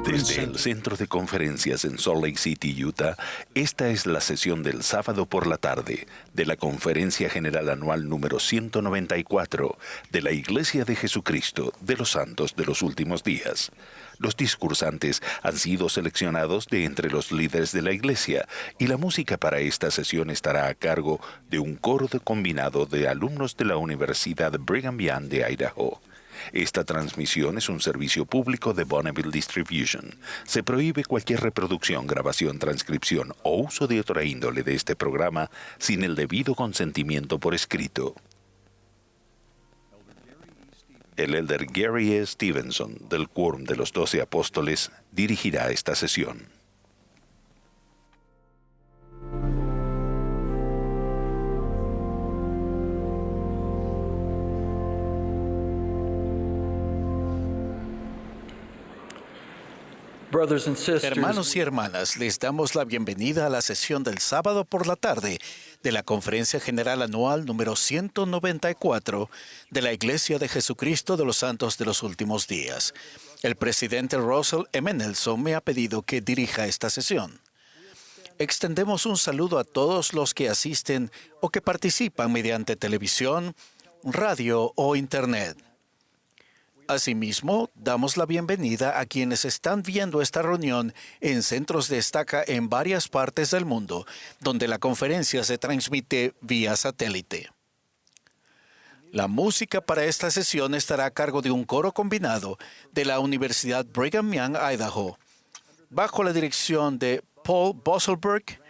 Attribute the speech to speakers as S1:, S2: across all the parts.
S1: Desde el Centro de Conferencias en Salt Lake City, Utah, esta es la sesión del sábado por la tarde de la Conferencia General Anual número 194 de la Iglesia de Jesucristo de los Santos de los Últimos Días. Los discursantes han sido seleccionados de entre los líderes de la Iglesia y la música para esta sesión estará a cargo de un coro combinado de alumnos de la Universidad Brigham Young de Idaho. Esta transmisión es un servicio público de Bonneville Distribution. Se prohíbe cualquier reproducción, grabación, transcripción o uso de otra índole de este programa sin el debido consentimiento por escrito. El elder Gary E. Stevenson, del Quórum de los 12 Apóstoles, dirigirá esta sesión.
S2: Hermanos y hermanas, les damos la bienvenida a la sesión del sábado por la tarde de la Conferencia General Anual número 194 de la Iglesia de Jesucristo de los Santos de los Últimos Días. El presidente Russell M. Nelson me ha pedido que dirija esta sesión. Extendemos un saludo a todos los que asisten o que participan mediante televisión, radio o internet. Asimismo, damos la bienvenida a quienes están viendo esta reunión en centros de estaca en varias partes del mundo, donde la conferencia se transmite vía satélite. La música para esta sesión estará a cargo de un coro combinado de la Universidad Brigham Young, Idaho, bajo la dirección de Paul Bosselberg,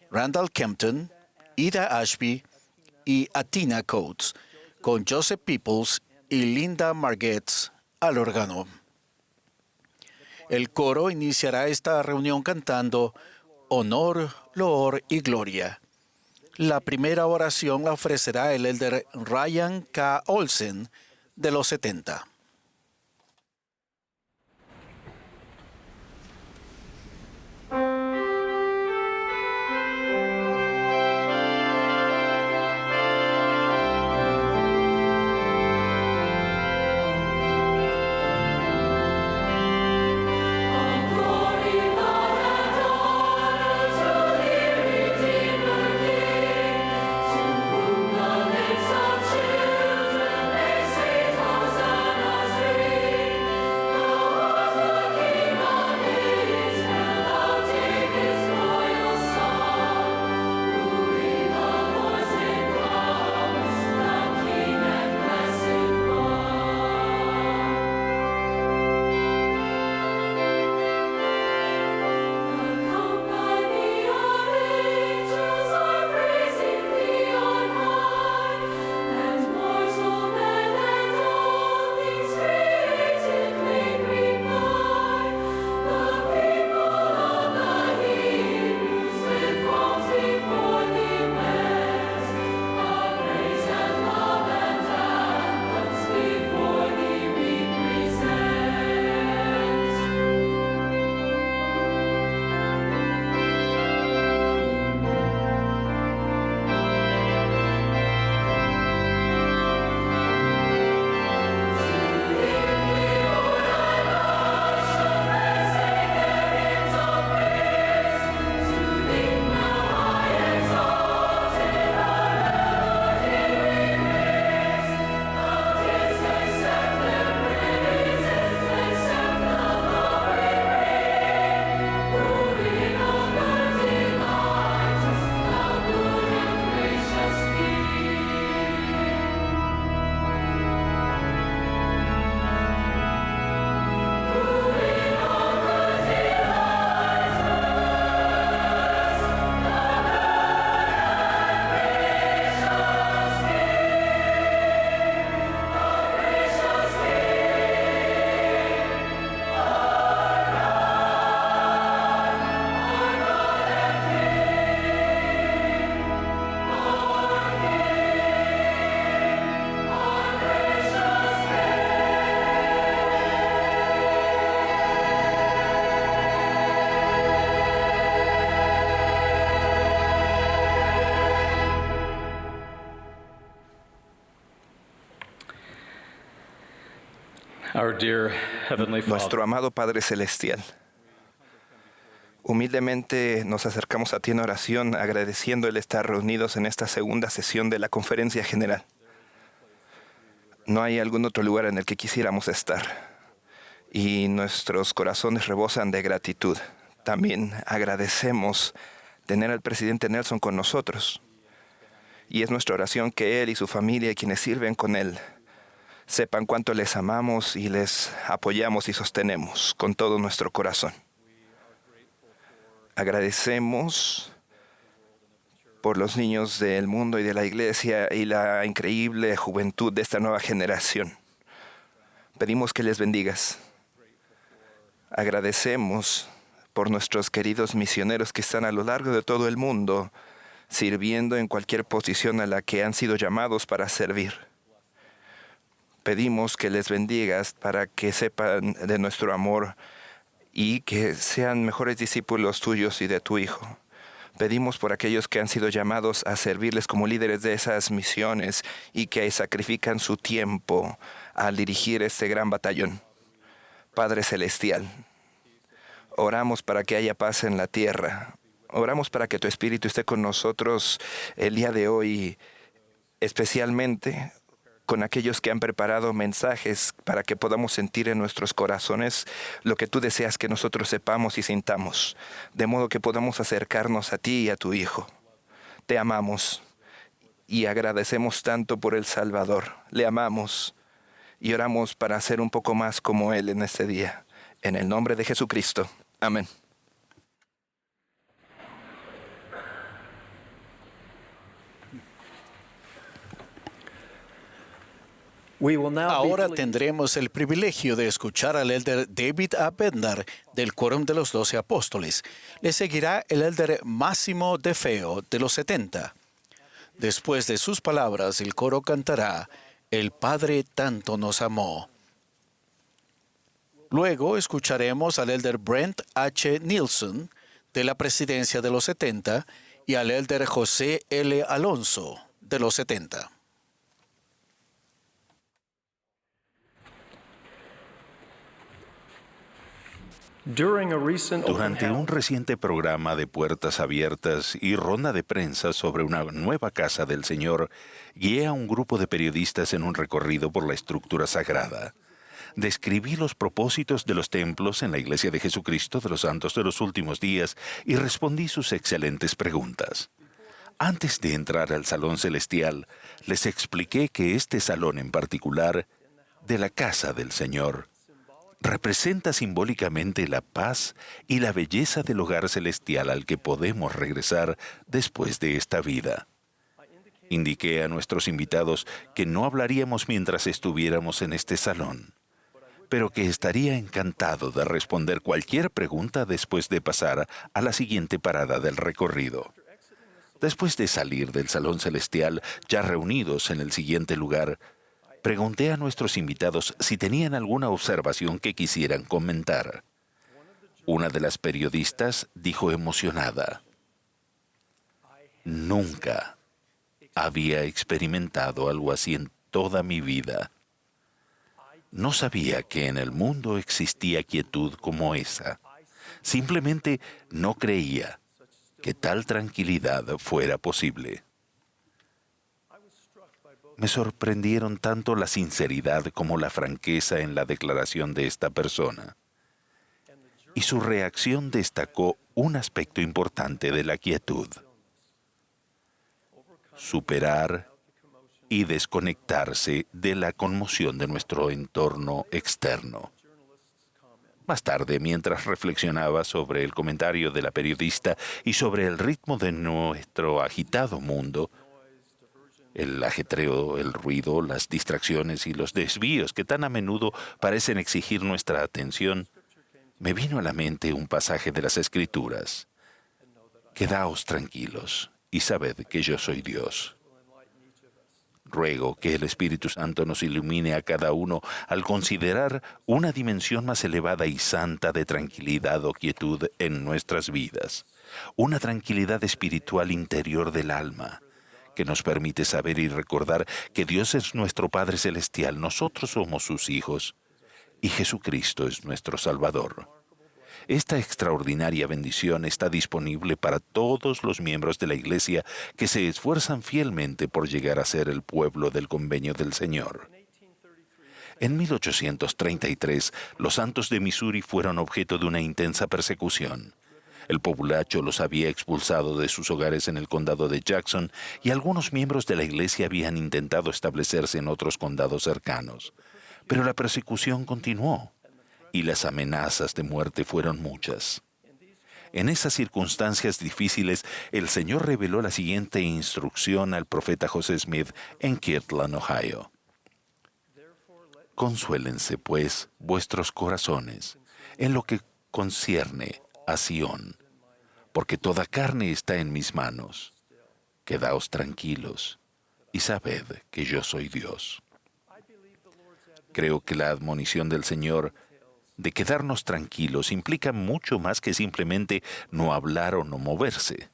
S2: Randall Kempton, Ida Ashby y Atina Coates, con Joseph Peoples y Linda Margetts al órgano. El coro iniciará esta reunión cantando Honor, Loor y Gloria. La primera oración la ofrecerá el elder Ryan K. Olsen, de los 70.
S3: Children, they say, Hosanna. Our dear Heavenly Father,
S4: Nuestro amado Padre Celestial, humildemente nos acercamos a ti en oración, agradeciendo el estar reunidos en esta segunda sesión de la Conferencia General. No hay algún otro lugar en el que quisiéramos estar, y nuestros corazones rebosan de gratitud. También agradecemos tener al presidente Nelson con nosotros, y es nuestra oración que él y su familia y quienes sirven con él sepan cuánto les amamos y les apoyamos y sostenemos con todo nuestro corazón. Agradecemos por los niños del mundo y de la iglesia y la increíble juventud de esta nueva generación. Pedimos que les bendigas. Agradecemos por nuestros queridos misioneros que están a lo largo de todo el mundo, sirviendo en cualquier posición a la que han sido llamados para servir. Pedimos que les bendigas para que sepan de nuestro amor y que sean mejores discípulos tuyos y de tu Hijo. Pedimos por aquellos que han sido llamados a servirles como líderes de esas misiones y que sacrifican su tiempo al dirigir este gran batallón. Padre Celestial, oramos para que haya paz en la tierra. Oramos para que tu Espíritu esté con nosotros el día de hoy, especialmente con aquellos que han preparado mensajes para que podamos sentir en nuestros corazones lo que tú deseas que nosotros sepamos y sintamos, de modo que podamos acercarnos a ti y a tu Hijo. Te amamos y agradecemos tanto por el Salvador. Le amamos y oramos para ser un poco más como Él en este día. En el nombre de Jesucristo. Amén.
S2: Ahora tendremos el privilegio de escuchar al elder David A. Bednar del Quórum de los 12 Apóstoles. Le seguirá el elder Máximo De Feo de los 70. Después de sus palabras, el coro cantará El Padre tanto nos amó. Luego escucharemos al elder Brent H. Nielsen de la Presidencia de los 70 y al elder José L. Alonso de los 70.
S1: Durante un reciente programa de puertas abiertas y ronda de prensa sobre una nueva casa del Señor, guié a un grupo de periodistas en un recorrido por la estructura sagrada. Describí los propósitos de los templos en la Iglesia de Jesucristo de los Santos de los Últimos Días y respondí sus excelentes preguntas. Antes de entrar al Salón Celestial, les expliqué que este salón en particular, de la casa del Señor, representa simbólicamente la paz y la belleza del hogar celestial al que podemos regresar después de esta vida. Indiqué a nuestros invitados que no hablaríamos mientras estuviéramos en este salón, pero que estaría encantado de responder cualquier pregunta después de pasar a la siguiente parada del recorrido. Después de salir del Salón Celestial, ya reunidos en el siguiente lugar, pregunté a nuestros invitados si tenían alguna observación que quisieran comentar. Una de las periodistas dijo emocionada: "Nunca había experimentado algo así en toda mi vida. No sabía que en el mundo existía quietud como esa. Simplemente no creía que tal tranquilidad fuera posible". Me sorprendieron tanto la sinceridad como la franqueza en la declaración de esta persona. Y su reacción destacó un aspecto importante de la quietud: superar y desconectarse de la conmoción de nuestro entorno externo. Más tarde, mientras reflexionaba sobre el comentario de la periodista y sobre el ritmo de nuestro agitado mundo, el ajetreo, el ruido, las distracciones y los desvíos que tan a menudo parecen exigir nuestra atención, me vino a la mente un pasaje de las Escrituras: "Quedaos tranquilos y sabed que yo soy Dios". Ruego que el Espíritu Santo nos ilumine a cada uno al considerar una dimensión más elevada y santa de tranquilidad o quietud en nuestras vidas, una tranquilidad espiritual interior del alma, que nos permite saber y recordar que Dios es nuestro Padre Celestial, nosotros somos sus hijos, y Jesucristo es nuestro Salvador. Esta extraordinaria bendición está disponible para todos los miembros de la Iglesia que se esfuerzan fielmente por llegar a ser el pueblo del convenio del Señor. En 1833, los santos de Missouri fueron objeto de una intensa persecución. El populacho los había expulsado de sus hogares en el condado de Jackson y algunos miembros de la Iglesia habían intentado establecerse en otros condados cercanos. Pero la persecución continuó y las amenazas de muerte fueron muchas. En esas circunstancias difíciles, el Señor reveló la siguiente instrucción al profeta José Smith en Kirtland, Ohio. Consuélense, pues, vuestros corazones en lo que concierne a Sión, porque toda carne está en mis manos. Quedaos tranquilos y sabed que yo soy Dios. Creo que la admonición del Señor de quedarnos tranquilos implica mucho más que simplemente no hablar o no moverse.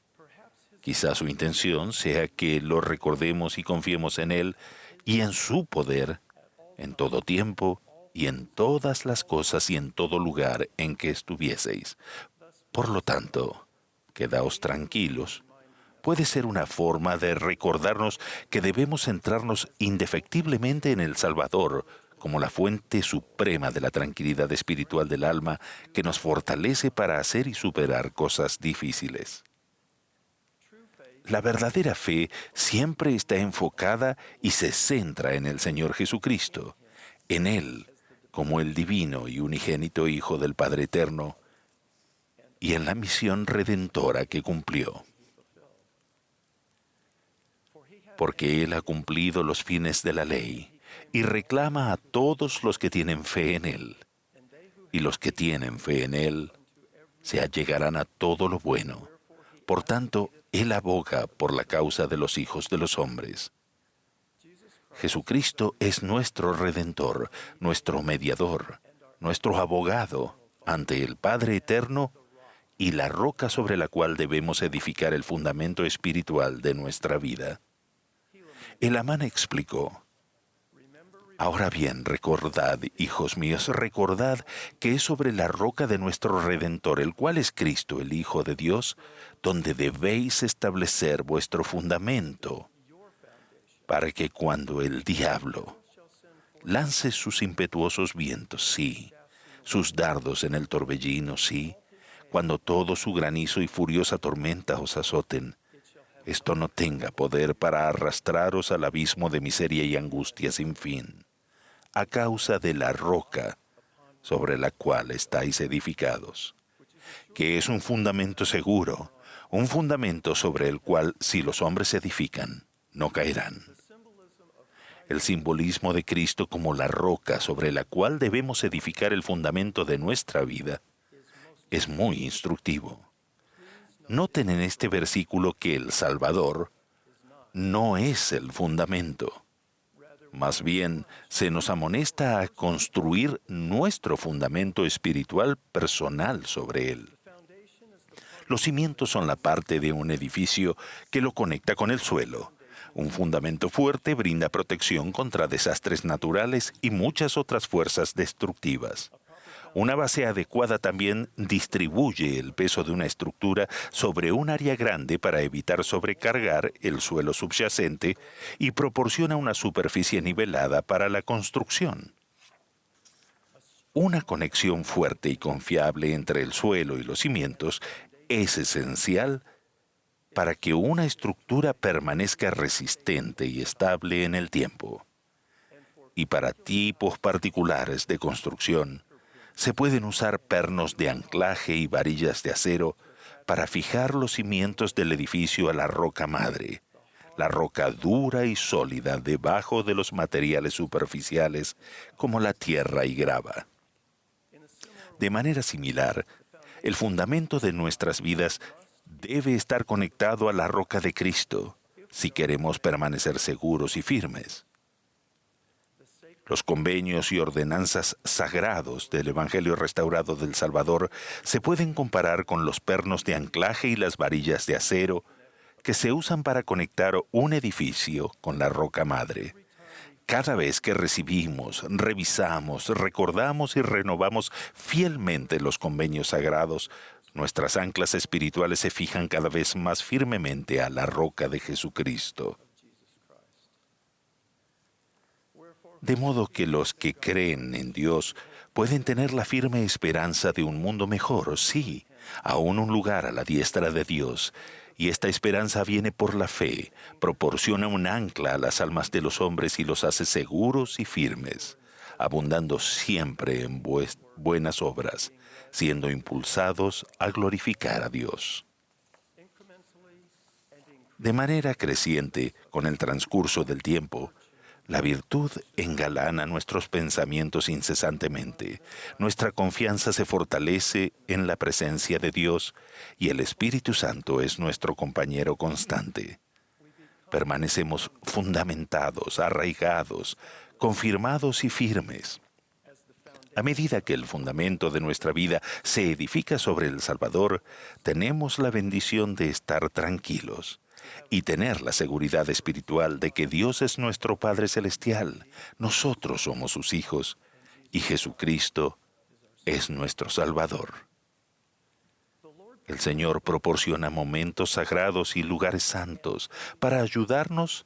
S1: Quizá su intención sea que lo recordemos y confiemos en Él y en su poder en todo tiempo y en todas las cosas y en todo lugar en que estuvieseis. Por lo tanto, quedaos tranquilos. Puede ser una forma de recordarnos que debemos centrarnos indefectiblemente en el Salvador como la fuente suprema de la tranquilidad espiritual del alma que nos fortalece para hacer y superar cosas difíciles. La verdadera fe siempre está enfocada y se centra en el Señor Jesucristo, en Él como el divino y unigénito Hijo del Padre Eterno, y en la misión redentora que cumplió. Porque Él ha cumplido los fines de la ley y reclama a todos los que tienen fe en Él. Y los que tienen fe en Él se allegarán a todo lo bueno. Por tanto, Él aboga por la causa de los hijos de los hombres. Jesucristo es nuestro Redentor, nuestro mediador, nuestro abogado ante el Padre Eterno y la roca sobre la cual debemos edificar el fundamento espiritual de nuestra vida. El Amán explicó: Ahora bien, recordad, hijos míos, recordad que es sobre la roca de nuestro Redentor, el cual es Cristo, el Hijo de Dios, donde debéis establecer vuestro fundamento, para que cuando el diablo lance sus impetuosos vientos, sí, sus dardos en el torbellino, sí, cuando todo su granizo y furiosa tormenta os azoten, esto no tenga poder para arrastraros al abismo de miseria y angustia sin fin, a causa de la roca sobre la cual estáis edificados, que es un fundamento seguro, un fundamento sobre el cual, si los hombres edifican, no caerán. El simbolismo de Cristo como la roca sobre la cual debemos edificar el fundamento de nuestra vida es muy instructivo. Noten en este versículo que el Salvador no es el fundamento. Más bien, se nos amonesta a construir nuestro fundamento espiritual personal sobre él. Los cimientos son la parte de un edificio que lo conecta con el suelo. Un fundamento fuerte brinda protección contra desastres naturales y muchas otras fuerzas destructivas. Una base adecuada también distribuye el peso de una estructura sobre un área grande para evitar sobrecargar el suelo subyacente y proporciona una superficie nivelada para la construcción. Una conexión fuerte y confiable entre el suelo y los cimientos es esencial para que una estructura permanezca resistente y estable en el tiempo. Y para tipos particulares de construcción, se pueden usar pernos de anclaje y varillas de acero para fijar los cimientos del edificio a la roca madre, la roca dura y sólida debajo de los materiales superficiales como la tierra y grava. De manera similar, el fundamento de nuestras vidas debe estar conectado a la roca de Cristo si queremos permanecer seguros y firmes. Los convenios y ordenanzas sagrados del Evangelio restaurado del Salvador se pueden comparar con los pernos de anclaje y las varillas de acero que se usan para conectar un edificio con la roca madre. Cada vez que recibimos, revisamos, recordamos y renovamos fielmente los convenios sagrados, nuestras anclas espirituales se fijan cada vez más firmemente a la roca de Jesucristo. De modo que los que creen en Dios pueden tener la firme esperanza de un mundo mejor, sí, aún un lugar a la diestra de Dios. Y esta esperanza viene por la fe, proporciona un ancla a las almas de los hombres y los hace seguros y firmes, abundando siempre en buenas obras, siendo impulsados a glorificar a Dios. De manera creciente, con el transcurso del tiempo, la virtud engalana nuestros pensamientos incesantemente. Nuestra confianza se fortalece en la presencia de Dios y el Espíritu Santo es nuestro compañero constante. Permanecemos fundamentados, arraigados, confirmados y firmes. A medida que el fundamento de nuestra vida se edifica sobre el Salvador, tenemos la bendición de estar tranquilos y tener la seguridad espiritual de que Dios es nuestro Padre Celestial, nosotros somos sus hijos, y Jesucristo es nuestro Salvador. El Señor proporciona momentos sagrados y lugares santos para ayudarnos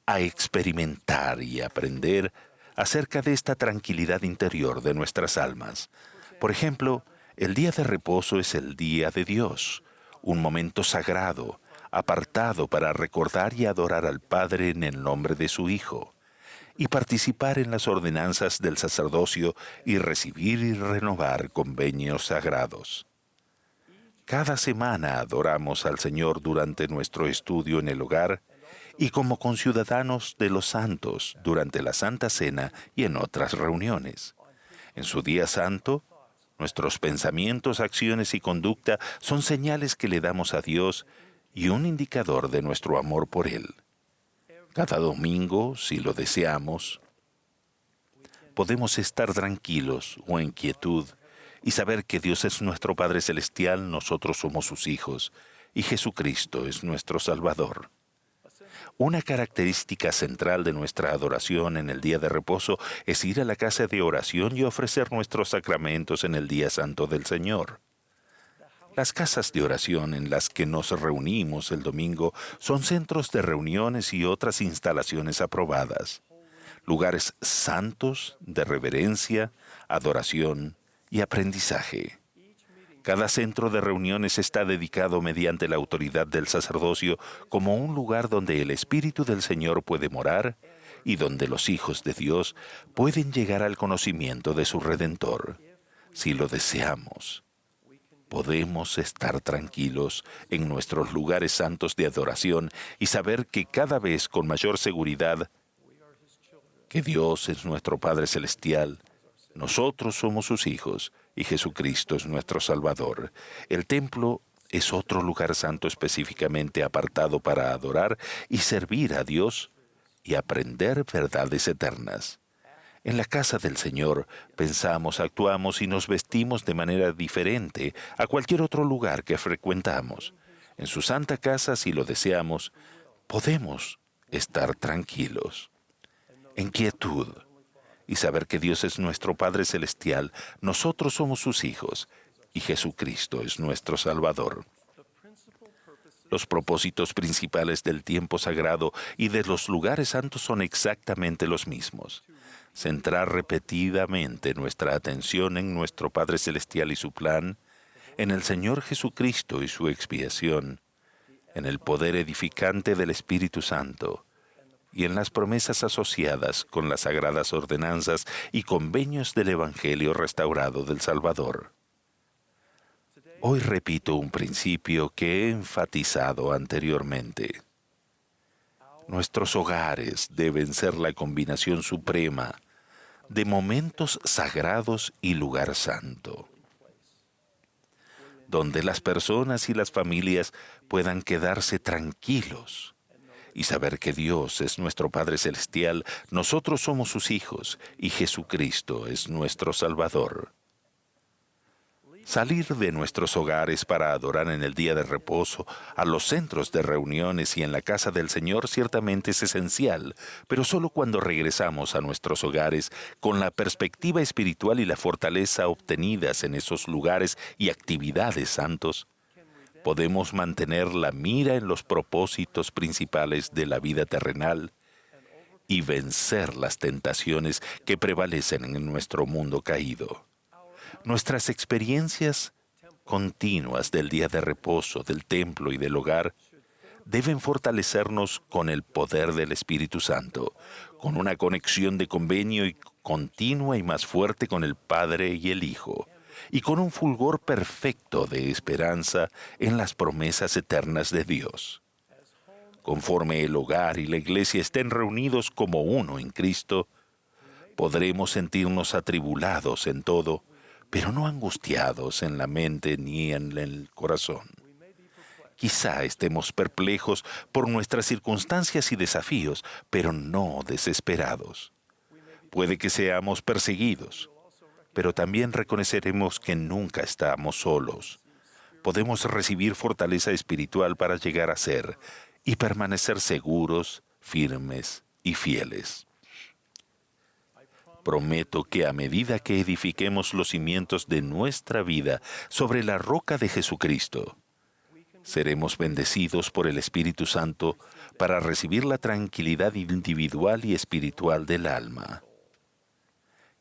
S1: a experimentar y aprender acerca de esta tranquilidad interior de nuestras almas. Por ejemplo, el día de reposo es el día de Dios, un momento sagrado, apartado para recordar y adorar al Padre en el nombre de su Hijo, y participar en las ordenanzas del sacerdocio y recibir y renovar convenios sagrados. Cada semana adoramos al Señor durante nuestro estudio en el hogar y como conciudadanos de los santos durante la Santa Cena y en otras reuniones. En su día santo, nuestros pensamientos, acciones y conducta son señales que le damos a Dios y un indicador de nuestro amor por Él. Cada domingo, si lo deseamos, podemos estar tranquilos o en quietud y saber que Dios es nuestro Padre Celestial, nosotros somos sus hijos, y Jesucristo es nuestro Salvador. Una característica central de nuestra adoración en el día de reposo es ir a la casa de oración y ofrecer nuestros sacramentos en el día santo del Señor. Las casas de oración en las que nos reunimos el domingo son centros de reuniones y otras instalaciones aprobadas, lugares santos de reverencia, adoración y aprendizaje. Cada centro de reuniones está dedicado mediante la autoridad del sacerdocio como un lugar donde el Espíritu del Señor puede morar y donde los hijos de Dios pueden llegar al conocimiento de su Redentor. Si lo deseamos, podemos estar tranquilos en nuestros lugares santos de adoración y saber que cada vez con mayor seguridad que Dios es nuestro Padre Celestial, nosotros somos sus hijos y Jesucristo es nuestro Salvador. El templo es otro lugar santo específicamente apartado para adorar y servir a Dios y aprender verdades eternas. En la casa del Señor pensamos, actuamos y nos vestimos de manera diferente a cualquier otro lugar que frecuentamos. En su santa casa, si lo deseamos, podemos estar tranquilos, en quietud, y saber que Dios es nuestro Padre Celestial, nosotros somos sus hijos, y Jesucristo es nuestro Salvador. Los propósitos principales del tiempo sagrado y de los lugares santos son exactamente los mismos. Centrar repetidamente nuestra atención en nuestro Padre Celestial y su plan, en el Señor Jesucristo y su expiación, en el poder edificante del Espíritu Santo, y en las promesas asociadas con las sagradas ordenanzas y convenios del Evangelio restaurado del Salvador. Hoy repito un principio que he enfatizado anteriormente. Nuestros hogares deben ser la combinación suprema de momentos sagrados y lugar santo, donde las personas y las familias puedan quedarse tranquilos y saber que Dios es nuestro Padre Celestial, nosotros somos sus hijos y Jesucristo es nuestro Salvador. Salir de nuestros hogares para adorar en el día de reposo, a los centros de reuniones y en la casa del Señor ciertamente es esencial, pero solo cuando regresamos a nuestros hogares con la perspectiva espiritual y la fortaleza obtenidas en esos lugares y actividades santos, podemos mantener la mira en los propósitos principales de la vida terrenal y vencer las tentaciones que prevalecen en nuestro mundo caído. Nuestras experiencias continuas del día de reposo, del templo y del hogar deben fortalecernos con el poder del Espíritu Santo, con una conexión de convenio y continua y más fuerte con el Padre y el Hijo, y con un fulgor perfecto de esperanza en las promesas eternas de Dios. Conforme el hogar y la iglesia estén reunidos como uno en Cristo, podremos sentirnos atribulados en todo, pero no angustiados en la mente ni en el corazón. Quizá estemos perplejos por nuestras circunstancias y desafíos, pero no desesperados. Puede que seamos perseguidos, pero también reconoceremos que nunca estamos solos. Podemos recibir fortaleza espiritual para llegar a ser y permanecer seguros, firmes y fieles. Prometo que a medida que edifiquemos los cimientos de nuestra vida sobre la roca de Jesucristo, seremos bendecidos por el Espíritu Santo para recibir la tranquilidad individual y espiritual del alma,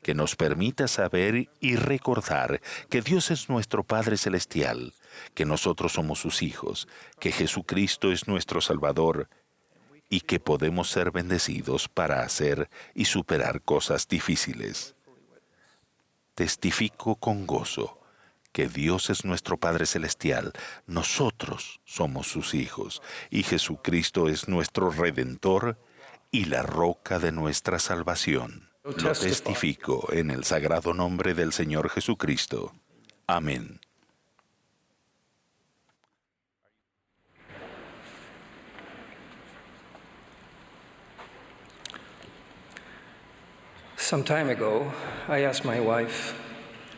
S1: que nos permita saber y recordar que Dios es nuestro Padre Celestial, que nosotros somos sus hijos, que Jesucristo es nuestro Salvador y que podemos ser bendecidos para hacer y superar cosas difíciles. Testifico con gozo que Dios es nuestro Padre Celestial, nosotros somos sus hijos, y Jesucristo es nuestro Redentor y la roca de nuestra salvación. Lo testifico en el sagrado nombre del Señor Jesucristo. Amén.
S3: Some time ago, I asked my wife,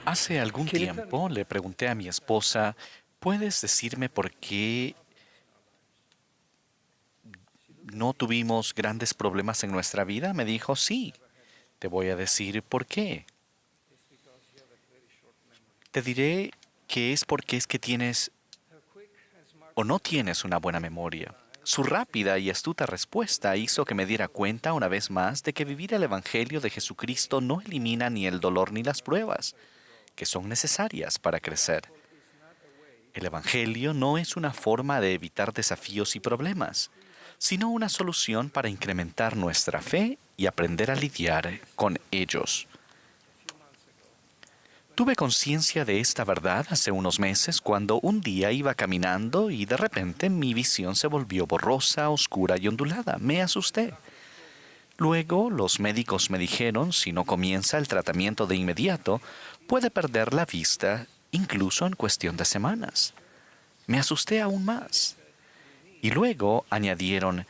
S2: Hace algún tiempo le pregunté a mi esposa, ¿puedes decirme por qué no tuvimos grandes problemas en nuestra vida? Me dijo, sí. Te voy a decir por qué. Te diré que es porque es que tienes o no tienes una buena memoria. Su rápida y astuta respuesta hizo que me diera cuenta una vez más de que vivir el Evangelio de Jesucristo no elimina ni el dolor ni las pruebas, que son necesarias para crecer. El Evangelio no es una forma de evitar desafíos y problemas, sino una solución para incrementar nuestra fe y aprender a lidiar con ellos. Tuve conciencia de esta verdad hace unos meses cuando un día iba caminando y de repente mi visión se volvió borrosa, oscura y ondulada. Me asusté. Luego los médicos me dijeron, si no comienza el tratamiento de inmediato, puede perder la vista incluso en cuestión de semanas. Me asusté aún más. Y luego añadieron,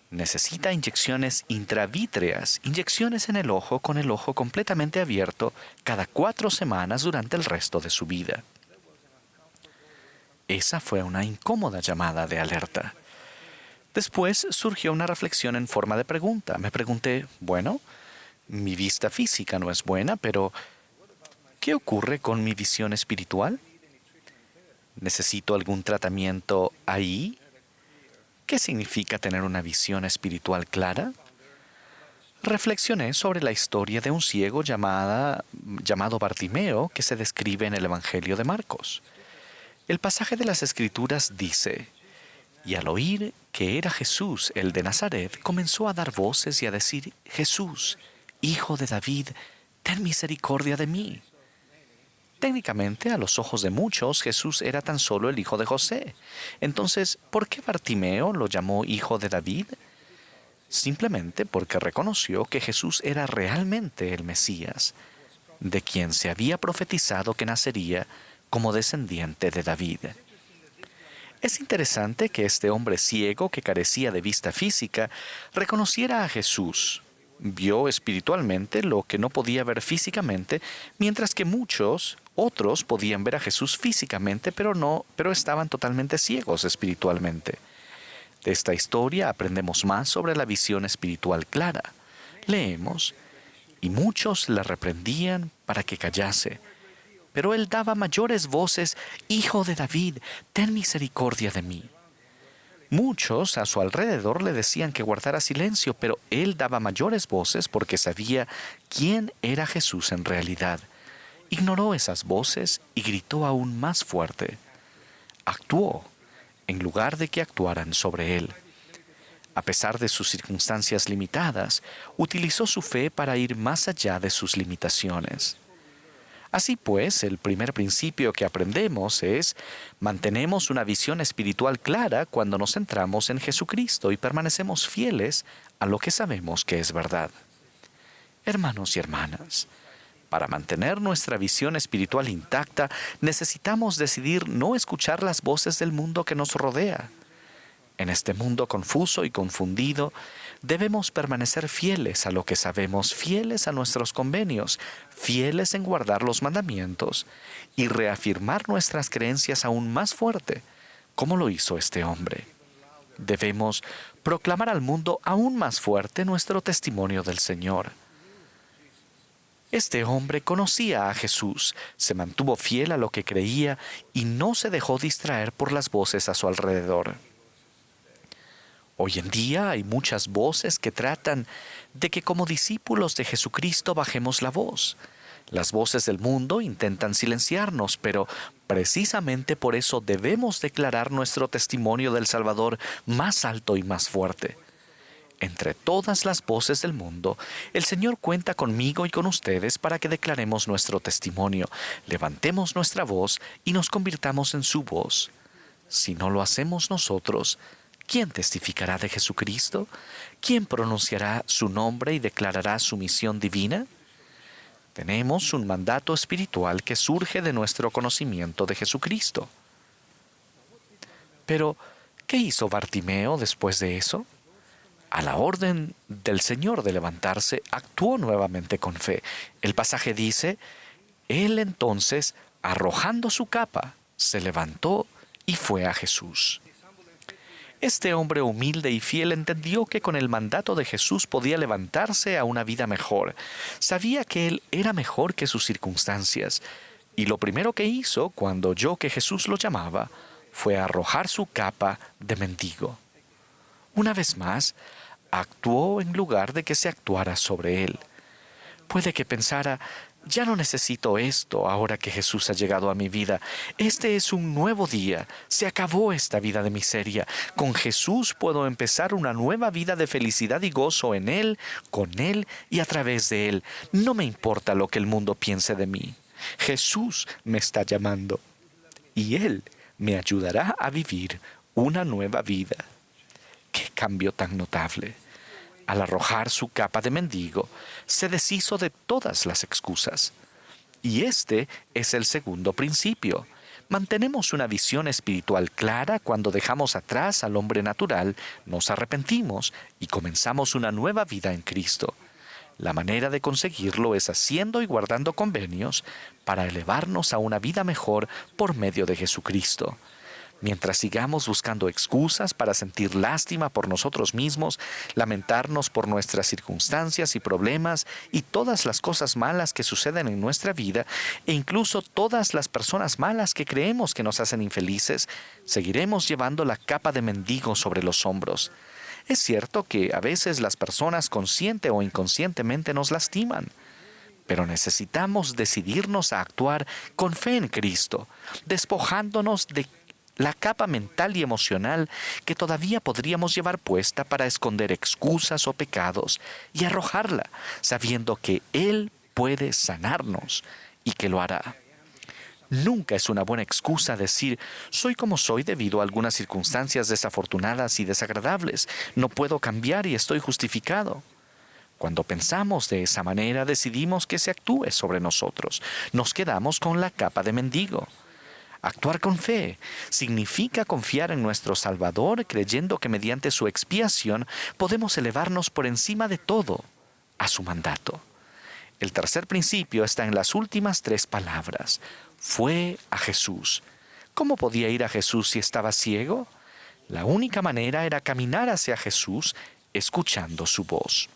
S2: necesita inyecciones intravítreas, inyecciones en el ojo con el ojo completamente abierto cada 4 semanas durante el resto de su vida. Esa fue una incómoda llamada de alerta. Después surgió una reflexión en forma de pregunta. Me pregunté, bueno, mi vista física no es buena, pero ¿qué ocurre con mi visión espiritual? ¿Necesito algún tratamiento ahí? ¿Qué significa tener una visión espiritual clara? Reflexioné sobre la historia de un ciego llamado Bartimeo que se describe en el Evangelio de Marcos. El pasaje de las Escrituras dice, y al oír que era Jesús el de Nazaret, comenzó a dar voces y a decir, Jesús, Hijo de David, ten misericordia de mí. Técnicamente, a los ojos de muchos, Jesús era tan solo el hijo de José. Entonces, ¿por qué Bartimeo lo llamó hijo de David? Simplemente porque reconoció que Jesús era realmente el Mesías, de quien se había profetizado que nacería como descendiente de David. Es interesante que este hombre ciego que carecía de vista física reconociera a Jesús. Vio espiritualmente lo que no podía ver físicamente, mientras que muchos Otros podían ver a Jesús físicamente, pero estaban totalmente ciegos espiritualmente. De esta historia aprendemos más sobre la visión espiritual clara. Leemos: y muchos le reprendían para que callase. Pero él daba mayores voces: Hijo de David, ten misericordia de mí. Muchos a su alrededor le decían que guardara silencio, pero él daba mayores voces porque sabía quién era Jesús en realidad. Ignoró esas voces y gritó aún más fuerte. Actuó en lugar de que actuaran sobre él. A pesar de sus circunstancias limitadas, utilizó su fe para ir más allá de sus limitaciones. Así pues, el primer principio que aprendemos es: mantenemos una visión espiritual clara cuando nos centramos en Jesucristo y permanecemos fieles a lo que sabemos que es verdad. Hermanos y hermanas, para mantener nuestra visión espiritual intacta, necesitamos decidir no escuchar las voces del mundo que nos rodea. En este mundo confuso y confundido, debemos permanecer fieles a lo que sabemos, fieles a nuestros convenios, fieles en guardar los mandamientos y reafirmar nuestras creencias aún más fuerte, como lo hizo este hombre. Debemos proclamar al mundo aún más fuerte nuestro testimonio del Señor. Este hombre conocía a Jesús, se mantuvo fiel a lo que creía y no se dejó distraer por las voces a su alrededor. Hoy en día hay muchas voces que tratan de que como discípulos de Jesucristo bajemos la voz. Las voces del mundo intentan silenciarnos, pero precisamente por eso debemos declarar nuestro testimonio del Salvador más alto y más fuerte. Entre todas las voces del mundo, el Señor cuenta conmigo y con ustedes para que declaremos nuestro testimonio, levantemos nuestra voz y nos convirtamos en su voz. Si no lo hacemos nosotros, ¿quién testificará de Jesucristo? ¿Quién pronunciará su nombre y declarará su misión divina? Tenemos un mandato espiritual que surge de nuestro conocimiento de Jesucristo. Pero, ¿qué hizo Bartimeo después de eso? A la orden del Señor de levantarse, actuó nuevamente con fe. El pasaje dice: él entonces, arrojando su capa, se levantó y fue a Jesús. Este hombre humilde y fiel entendió que con el mandato de Jesús podía levantarse a una vida mejor. Sabía que él era mejor que sus circunstancias. Y lo primero que hizo cuando oyó que Jesús lo llamaba fue arrojar su capa de mendigo. Una vez más, actuó en lugar de que se actuara sobre él. Puede que pensara: ya no necesito esto ahora que Jesús ha llegado a mi vida. Este es un nuevo día. Se acabó esta vida de miseria. Con Jesús puedo empezar una nueva vida de felicidad y gozo en Él, con Él y a través de Él. No me importa lo que el mundo piense de mí. Jesús me está llamando y Él me ayudará a vivir una nueva vida. ¡Qué cambio tan notable! Al arrojar su capa de mendigo, se deshizo de todas las excusas. Y este es el segundo principio. Mantenemos una visión espiritual clara cuando dejamos atrás al hombre natural, nos arrepentimos y comenzamos una nueva vida en Cristo. La manera de conseguirlo es haciendo y guardando convenios para elevarnos a una vida mejor por medio de Jesucristo. Mientras sigamos buscando excusas para sentir lástima por nosotros mismos, lamentarnos por nuestras circunstancias y problemas y todas las cosas malas que suceden en nuestra vida, e incluso todas las personas malas que creemos que nos hacen infelices, seguiremos llevando la capa de mendigo sobre los hombros. Es cierto que a veces las personas consciente o inconscientemente nos lastiman, pero necesitamos decidirnos a actuar con fe en Cristo, despojándonos de la capa mental y emocional que todavía podríamos llevar puesta para esconder excusas o pecados y arrojarla, sabiendo que Él puede sanarnos y que lo hará. Nunca es una buena excusa decir: soy como soy debido a algunas circunstancias desafortunadas y desagradables, no puedo cambiar y estoy justificado. Cuando pensamos de esa manera, decidimos que se actúe sobre nosotros. Nos quedamos con la capa de mendigo. Actuar con fe significa confiar en nuestro Salvador, creyendo que mediante su expiación podemos elevarnos por encima de todo a su mandato.
S5: El tercer principio está en las últimas tres palabras. Fue a Jesús. ¿Cómo podía ir a Jesús si estaba ciego? La única manera era caminar hacia Jesús escuchando su voz.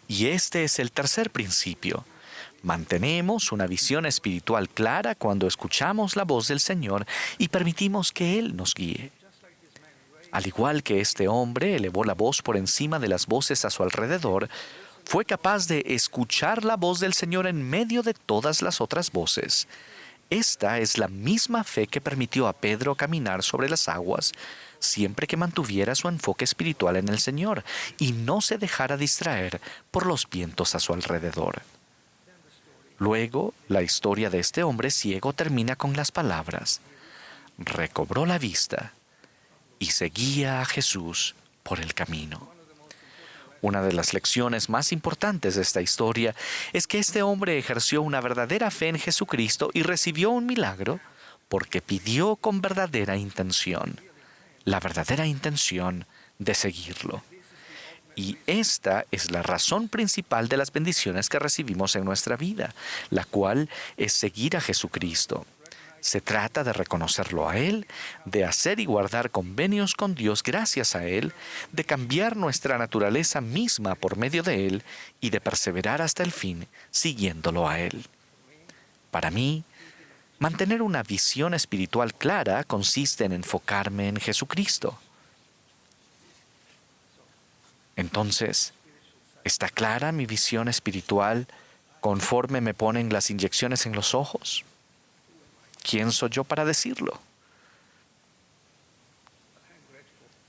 S5: Y este es el tercer principio. Mantenemos una visión espiritual clara cuando escuchamos la voz del Señor y permitimos que Él nos guíe. Al igual que este hombre elevó la voz por encima de las voces a su alrededor, fue capaz de escuchar la voz del Señor en medio de todas las otras voces. Esta es la misma fe que permitió a Pedro caminar sobre las aguas, siempre que mantuviera su enfoque espiritual en el Señor y no se dejara distraer por los vientos a su alrededor. Luego, la historia de este hombre ciego termina con las palabras: recobró la vista y seguía a Jesús por el camino. Una de las lecciones más importantes de esta historia es que este hombre ejerció una verdadera fe en Jesucristo y recibió un milagro porque pidió con verdadera intención, la verdadera intención de seguirlo. Y esta es la razón principal de las bendiciones que recibimos en nuestra vida, la cual es seguir a Jesucristo. Se trata de reconocerlo a Él, de hacer y guardar convenios con Dios gracias a Él, de cambiar nuestra naturaleza misma por medio de Él y de perseverar hasta el fin siguiéndolo a Él. Para mí, mantener una visión espiritual clara consiste en enfocarme en Jesucristo. Entonces, ¿está clara mi visión espiritual conforme me ponen las inyecciones en los ojos? ¿Quién soy yo para decirlo?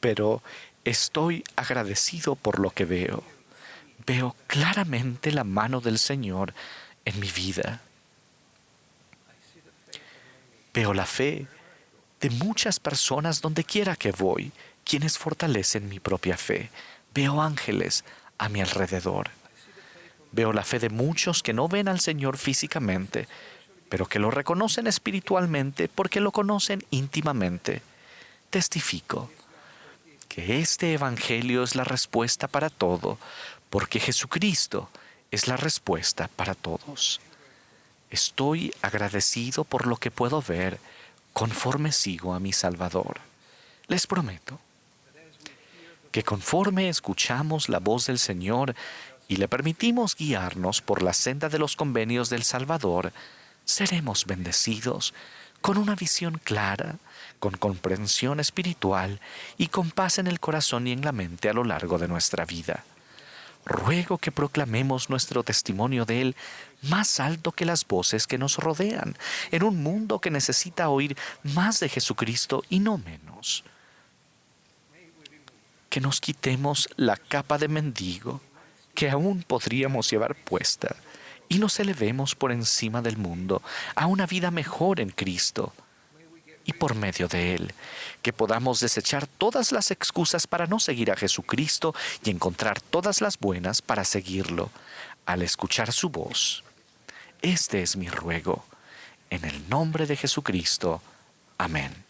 S5: Pero estoy agradecido por lo que veo. Veo claramente la mano del Señor en mi vida. Veo la fe de muchas personas donde quiera que voy, quienes fortalecen mi propia fe. Veo ángeles a mi alrededor. Veo la fe de muchos que no ven al Señor físicamente, pero que lo reconocen espiritualmente porque lo conocen íntimamente. Testifico que este Evangelio es la respuesta para todo, porque Jesucristo es la respuesta para todos. Estoy agradecido por lo que puedo ver conforme sigo a mi Salvador. Les prometo que conforme escuchamos la voz del Señor y le permitimos guiarnos por la senda de los convenios del Salvador, seremos bendecidos con una visión clara, con comprensión espiritual y con paz en el corazón y en la mente a lo largo de nuestra vida. Ruego que proclamemos nuestro testimonio de Él más alto que las voces que nos rodean, en un mundo que necesita oír más de Jesucristo y no menos. Que nos quitemos la capa de mendigo que aún podríamos llevar puesta y nos elevemos por encima del mundo a una vida mejor en Cristo. Y por medio de Él, que podamos desechar todas las excusas para no seguir a Jesucristo y encontrar todas las buenas para seguirlo, al escuchar su voz. Este es mi ruego, en el nombre de Jesucristo. Amén.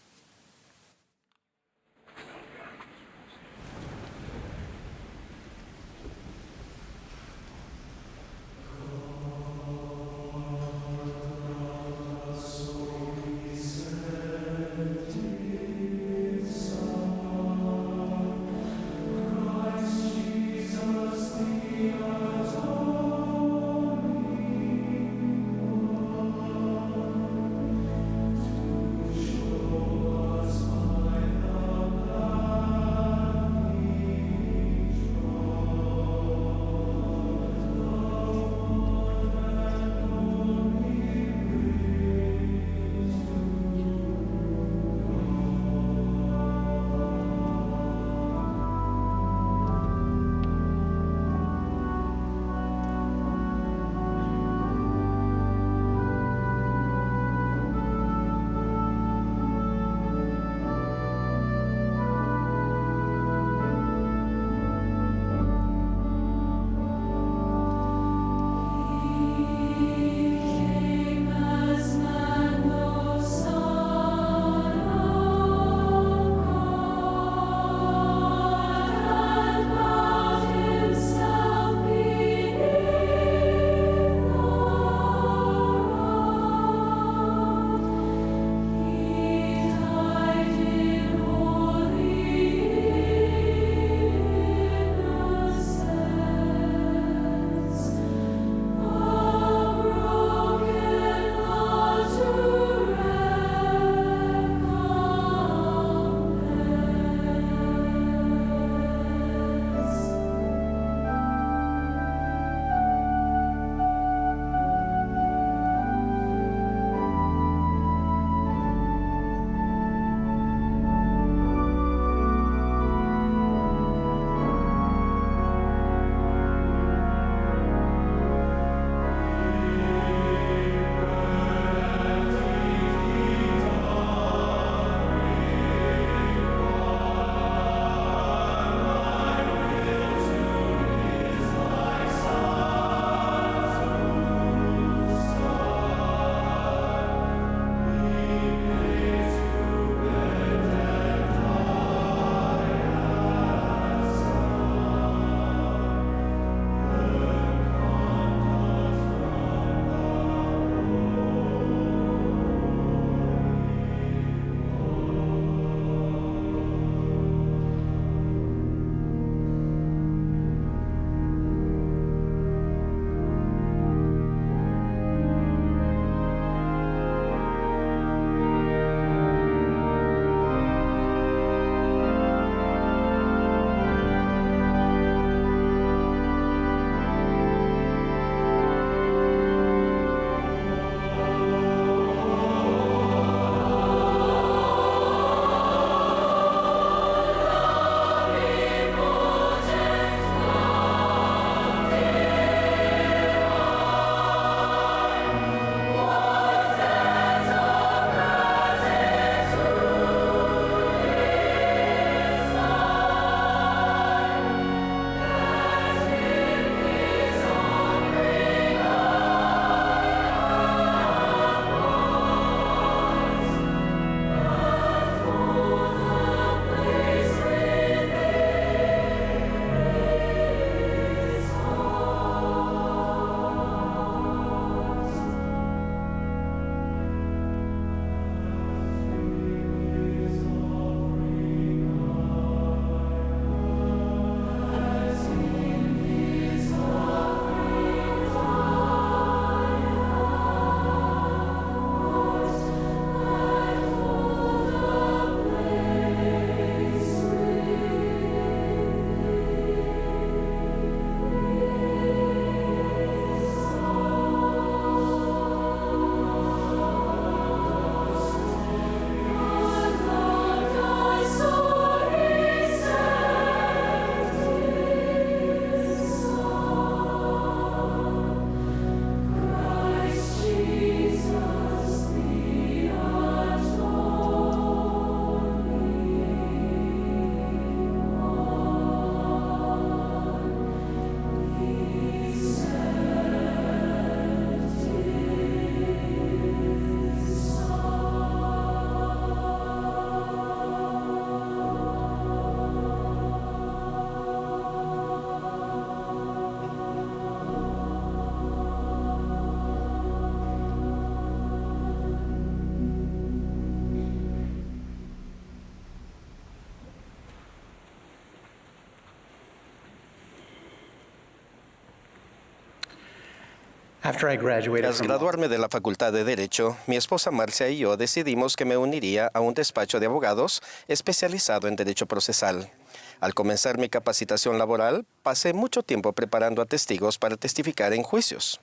S3: After I graduated
S6: Tras
S3: from
S6: graduarme de la Facultad de Derecho, mi esposa Marcia y yo decidimos que me uniría a un despacho de abogados especializado en derecho procesal. Al comenzar mi capacitación laboral, pasé mucho tiempo preparando a testigos para testificar en juicios.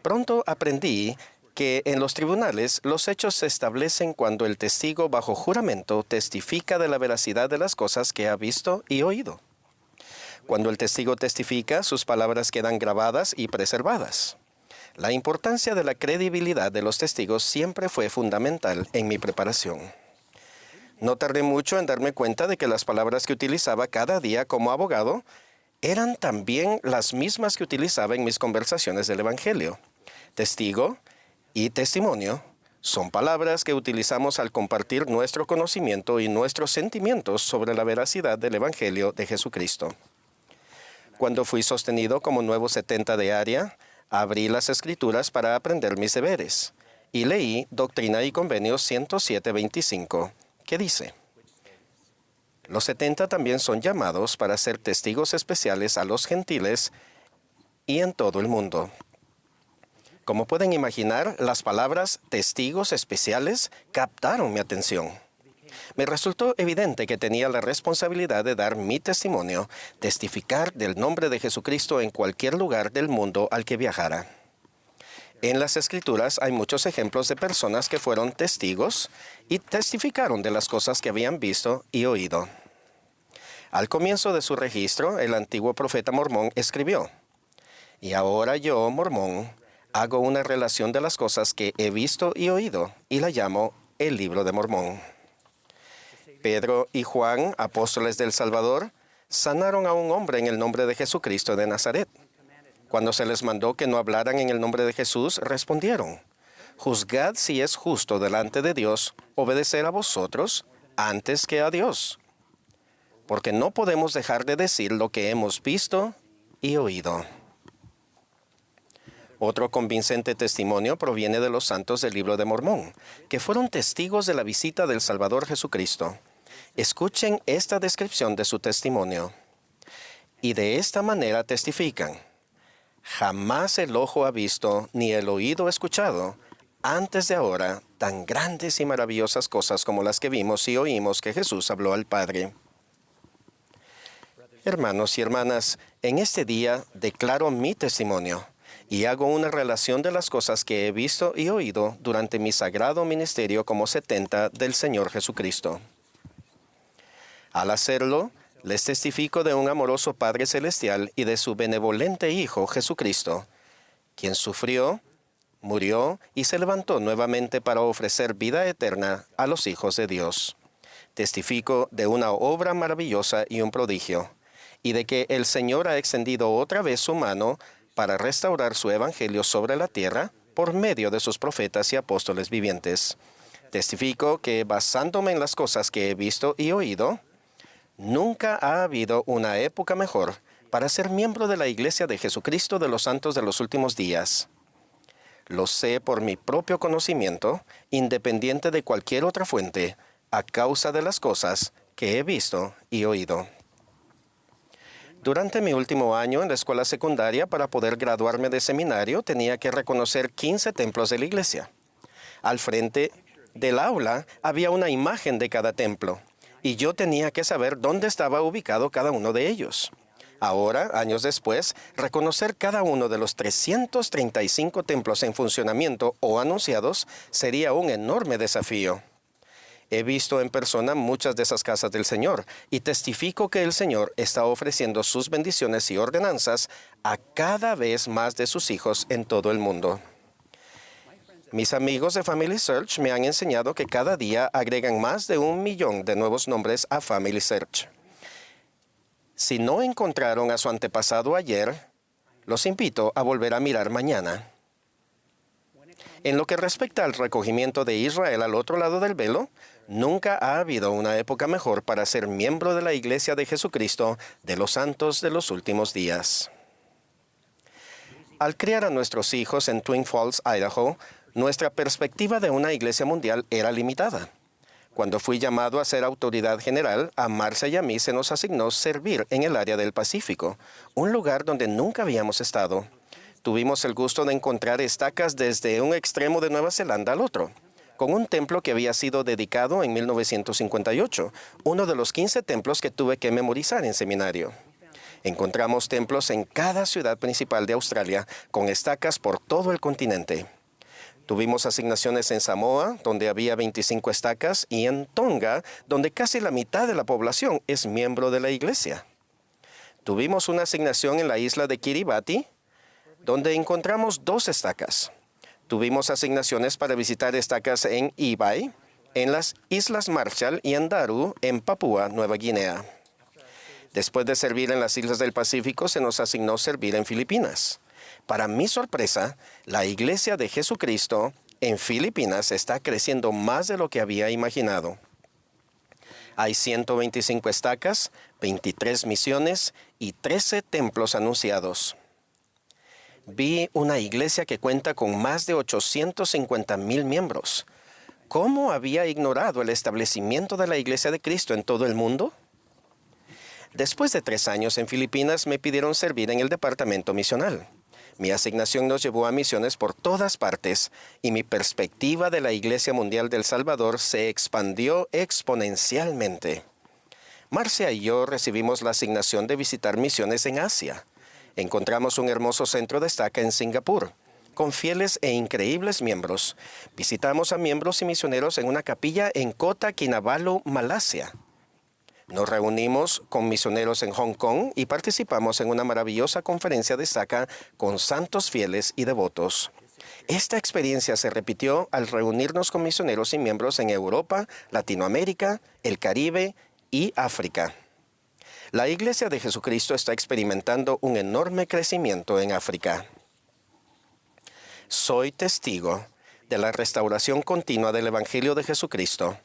S6: Pronto aprendí que en los tribunales los hechos se establecen cuando el testigo bajo juramento testifica de la veracidad de las cosas que ha visto y oído. Cuando el testigo testifica, sus palabras quedan grabadas y preservadas. La importancia de la credibilidad de los testigos siempre fue fundamental en mi preparación. No tardé mucho en darme cuenta de que las palabras que utilizaba cada día como abogado eran también las mismas que utilizaba en mis conversaciones del Evangelio. Testigo y testimonio son palabras que utilizamos al compartir nuestro conocimiento y nuestros sentimientos sobre la veracidad del Evangelio de Jesucristo. Cuando fui sostenido como nuevo 70 de área, abrí las Escrituras para aprender mis deberes y leí Doctrina y Convenios 107:25, que dice: los 70 también son llamados para ser testigos especiales a los gentiles y en todo el mundo. Como pueden imaginar, las palabras testigos especiales captaron mi atención. Me resultó evidente que tenía la responsabilidad de dar mi testimonio, testificar del nombre de Jesucristo en cualquier lugar del mundo al que viajara. En las Escrituras hay muchos ejemplos de personas que fueron testigos y testificaron de las cosas que habían visto y oído. Al comienzo de su registro, el antiguo profeta Mormón escribió: y ahora yo, Mormón, hago una relación de las cosas que he visto y oído, y la llamo el Libro de Mormón. Pedro y Juan, apóstoles del Salvador, sanaron a un hombre en el nombre de Jesucristo de Nazaret. Cuando se les mandó que no hablaran en el nombre de Jesús, respondieron: juzgad si es justo delante de Dios obedecer a vosotros antes que a Dios, porque no podemos dejar de decir lo que hemos visto y oído. Otro convincente testimonio proviene de los santos del Libro de Mormón, que fueron testigos de la visita del Salvador Jesucristo. Escuchen esta descripción de su testimonio. Y de esta manera testifican: jamás el ojo ha visto ni el oído escuchado, antes de ahora, tan grandes y maravillosas cosas como las que vimos y oímos que Jesús habló al Padre. Hermanos y hermanas, en este día declaro mi testimonio y hago una relación de las cosas que he visto y oído durante mi sagrado ministerio como 70 del Señor Jesucristo. Al hacerlo, les testifico de un amoroso Padre Celestial y de su benevolente Hijo Jesucristo, quien sufrió, murió y se levantó nuevamente para ofrecer vida eterna a los hijos de Dios. Testifico de una obra maravillosa y un prodigio, y de que el Señor ha extendido otra vez su mano para restaurar su evangelio sobre la tierra por medio de sus profetas y apóstoles vivientes. Testifico que, basándome en las cosas que he visto y oído, nunca ha habido una época mejor para ser miembro de la Iglesia de Jesucristo de los Santos de los Últimos Días. Lo sé por mi propio conocimiento, independiente de cualquier otra fuente, a causa de las cosas que he visto y oído. Durante mi último año en la escuela secundaria, para poder graduarme de seminario, tenía que reconocer 15 templos de la iglesia. Al frente del aula había una imagen de cada templo, y yo tenía que saber dónde estaba ubicado cada uno de ellos. Ahora, años después, reconocer cada uno de los 335 templos en funcionamiento o anunciados sería un enorme desafío. He visto en persona muchas de esas casas del Señor y testifico que el Señor está ofreciendo sus bendiciones y ordenanzas a cada vez más de sus hijos en todo el mundo. Mis amigos de Family Search me han enseñado que cada día agregan más de 1 millón de nuevos nombres a Family Search. Si no encontraron a su antepasado ayer, los invito a volver a mirar mañana. En lo que respecta al recogimiento de Israel al otro lado del velo, nunca ha habido una época mejor para ser miembro de la Iglesia de Jesucristo de los Santos de los Últimos Días. Al criar a nuestros hijos en Twin Falls, Idaho, nuestra perspectiva de una iglesia mundial era limitada. Cuando fui llamado a ser autoridad general, a Marcia y a mí se nos asignó servir en el área del Pacífico, un lugar donde nunca habíamos estado. Tuvimos el gusto de encontrar estacas desde un extremo de Nueva Zelanda al otro, con un templo que había sido dedicado en 1958, uno de los 15 templos que tuve que memorizar en seminario. Encontramos templos en cada ciudad principal de Australia, con estacas por todo el continente. Tuvimos asignaciones en Samoa, donde había 25 estacas, y en Tonga, donde casi la mitad de la población es miembro de la iglesia. Tuvimos una asignación en la isla de Kiribati, donde encontramos 2 estacas. Tuvimos asignaciones para visitar estacas en Ibai, en las Islas Marshall y en Daru, en Papúa Nueva Guinea. Después de servir en las islas del Pacífico, se nos asignó servir en Filipinas. Para mi sorpresa, la Iglesia de Jesucristo en Filipinas está creciendo más de lo que había imaginado. Hay 125 estacas, 23 misiones y 13 templos anunciados. Vi una iglesia que cuenta con más de 850,000 miembros. ¿Cómo había ignorado el establecimiento de la Iglesia de Cristo en todo el mundo? Después de 3 años en Filipinas, me pidieron servir en el departamento misional. Mi asignación nos llevó a misiones por todas partes y mi perspectiva de la Iglesia Mundial del Salvador se expandió exponencialmente. Marcia y yo recibimos la asignación de visitar misiones en Asia. Encontramos un hermoso centro de estaca en Singapur, con fieles e increíbles miembros. Visitamos a miembros y misioneros en una capilla en Kota Kinabalu, Malasia. Nos reunimos con misioneros en Hong Kong y participamos en una maravillosa conferencia de estaca con santos fieles y devotos. Esta experiencia se repitió al reunirnos con misioneros y miembros en Europa, Latinoamérica, el Caribe y África. La Iglesia de Jesucristo está experimentando un enorme crecimiento en África. Soy testigo de la restauración continua del Evangelio de Jesucristo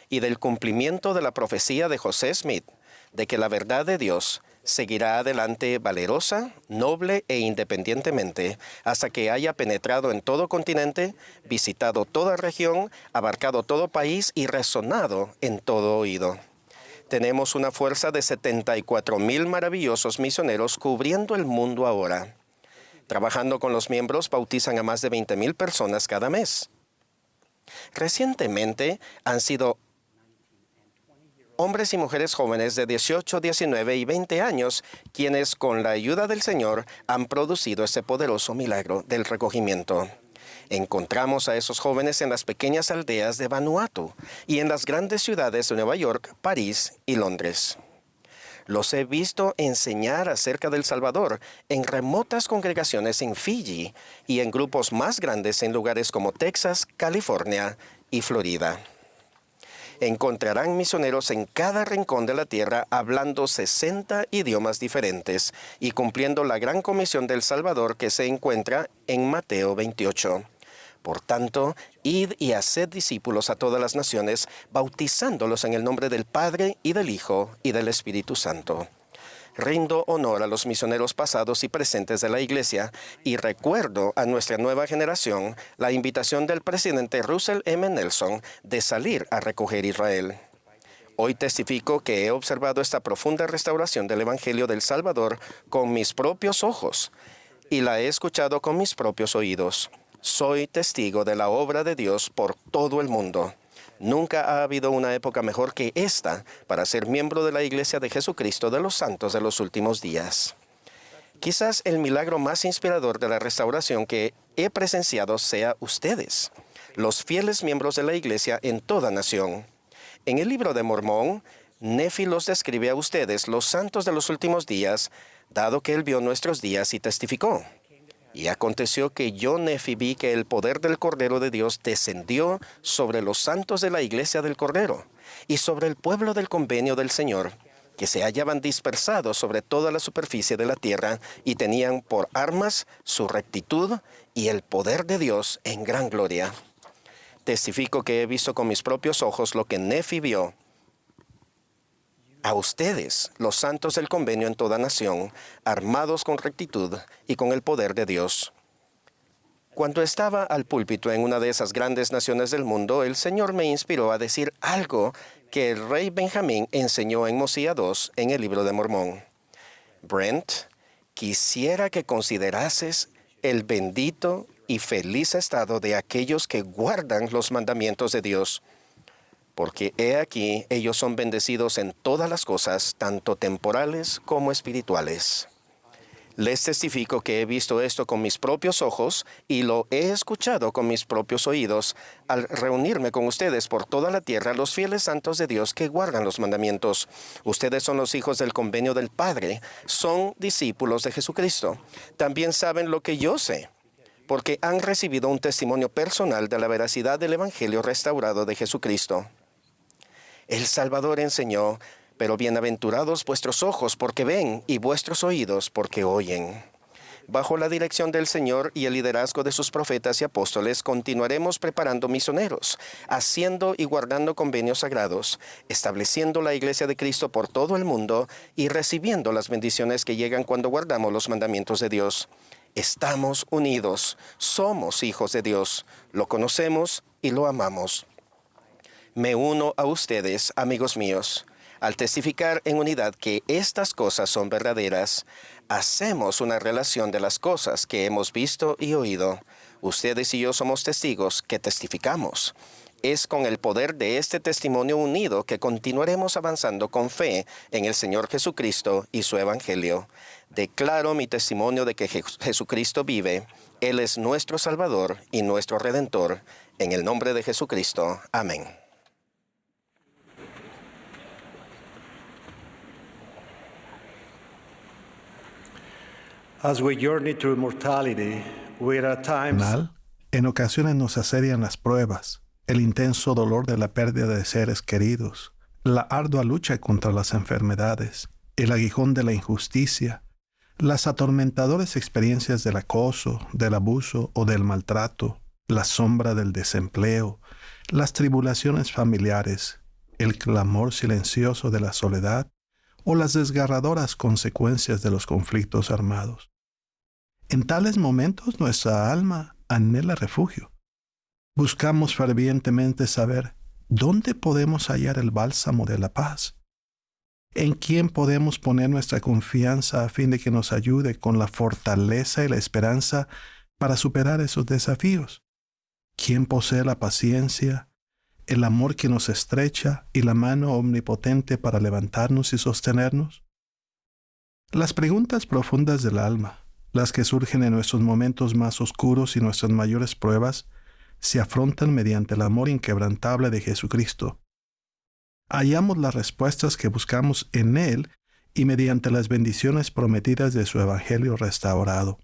S6: y del cumplimiento de la profecía de José Smith de que la verdad de Dios seguirá adelante valerosa, noble e independientemente hasta que haya penetrado en todo continente, visitado toda región, abarcado todo país y resonado en todo oído. Tenemos una fuerza de 74,000 maravillosos misioneros cubriendo el mundo ahora. Trabajando con los miembros, bautizan a más de 20,000 personas cada mes. Recientemente han sido hombres y mujeres jóvenes de 18, 19 y 20 años quienes, con la ayuda del Señor, han producido este poderoso milagro del recogimiento. Encontramos a esos jóvenes en las pequeñas aldeas de Vanuatu y en las grandes ciudades de Nueva York, París y Londres. Los he visto enseñar acerca del Salvador en remotas congregaciones en Fiji y en grupos más grandes en lugares como Texas, California y Florida. Encontrarán misioneros en cada rincón de la tierra hablando 60 idiomas diferentes y cumpliendo la gran comisión del Salvador que se encuentra en Mateo 28. Por tanto, id y haced discípulos a todas las naciones, bautizándolos en el nombre del Padre y del Hijo y del Espíritu Santo. Rindo honor a los misioneros pasados y presentes de la Iglesia y recuerdo a nuestra nueva generación la invitación del presidente Russell M. Nelson de salir a recoger Israel. Hoy testifico que he observado esta profunda restauración del Evangelio del Salvador con mis propios ojos y la he escuchado con mis propios oídos. Soy testigo de la obra de Dios por todo el mundo. Nunca ha habido una época mejor que esta para ser miembro de la Iglesia de Jesucristo de los Santos de los Últimos Días. Quizás el milagro más inspirador de la restauración que he presenciado sea ustedes, los fieles miembros de la Iglesia en toda nación. En el libro de Mormón, Nefi los describe a ustedes, los santos de los últimos días, dado que él vio nuestros días y testificó. Y aconteció que yo, Nefi, vi que el poder del Cordero de Dios descendió sobre los santos de la Iglesia del Cordero y sobre el pueblo del convenio del Señor, que se hallaban dispersados sobre toda la superficie de la tierra y tenían por armas su rectitud y el poder de Dios en gran gloria. Testifico que he visto con mis propios ojos lo que Nefi vio. A ustedes, los santos del convenio en toda nación, armados con rectitud y con el poder de Dios. Cuando estaba al púlpito en una de esas grandes naciones del mundo, el Señor me inspiró a decir algo que el rey Benjamín enseñó en Mosía 2 en el libro de Mormón. Brent, quisiera que considerases el bendito y feliz estado de aquellos que guardan los mandamientos de Dios. Porque he aquí, ellos son bendecidos en todas las cosas, tanto temporales como espirituales. Les testifico que he visto esto con mis propios ojos y lo he escuchado con mis propios oídos al reunirme con ustedes por toda la tierra, los fieles santos de Dios que guardan los mandamientos. Ustedes son los hijos del convenio del Padre, son discípulos de Jesucristo. También saben lo que yo sé, porque han recibido un testimonio personal de la veracidad del Evangelio restaurado de Jesucristo. El Salvador enseñó: pero bienaventurados vuestros ojos porque ven y vuestros oídos porque oyen. Bajo la dirección del Señor y el liderazgo de sus profetas y apóstoles, continuaremos preparando misioneros, haciendo y guardando convenios sagrados, estableciendo la Iglesia de Cristo por todo el mundo y recibiendo las bendiciones que llegan cuando guardamos los mandamientos de Dios. Estamos unidos, somos hijos de Dios, lo conocemos y lo amamos. Me uno a ustedes, amigos míos. Al testificar en unidad que estas cosas son verdaderas, hacemos una relación de las cosas que hemos visto y oído. Ustedes y yo somos testigos que testificamos. Es con el poder de este testimonio unido que continuaremos avanzando con fe en el Señor Jesucristo y su Evangelio. Declaro mi testimonio de que Jesucristo vive. Él es nuestro Salvador y nuestro Redentor. En el nombre de Jesucristo. Amén.
S7: As we journey through mortality, we are at times
S8: En ocasiones nos asedian las pruebas, el intenso dolor de la pérdida de seres queridos, la ardua lucha contra las enfermedades, el aguijón de la injusticia, las atormentadoras experiencias del acoso, del abuso o del maltrato, la sombra del desempleo, las tribulaciones familiares, el clamor silencioso de la soledad o las desgarradoras consecuencias de los conflictos armados. En tales momentos nuestra alma anhela refugio. Buscamos fervientemente saber dónde podemos hallar el bálsamo de la paz. ¿En quién podemos poner nuestra confianza a fin de que nos ayude con la fortaleza y la esperanza para superar esos desafíos? ¿Quién posee la paciencia, el amor que nos estrecha y la mano omnipotente para levantarnos y sostenernos? Las preguntas profundas del alma, las que surgen en nuestros momentos más oscuros y nuestras mayores pruebas, se afrontan mediante el amor inquebrantable de Jesucristo. Hallamos las respuestas que buscamos en Él y mediante las bendiciones prometidas de su Evangelio restaurado.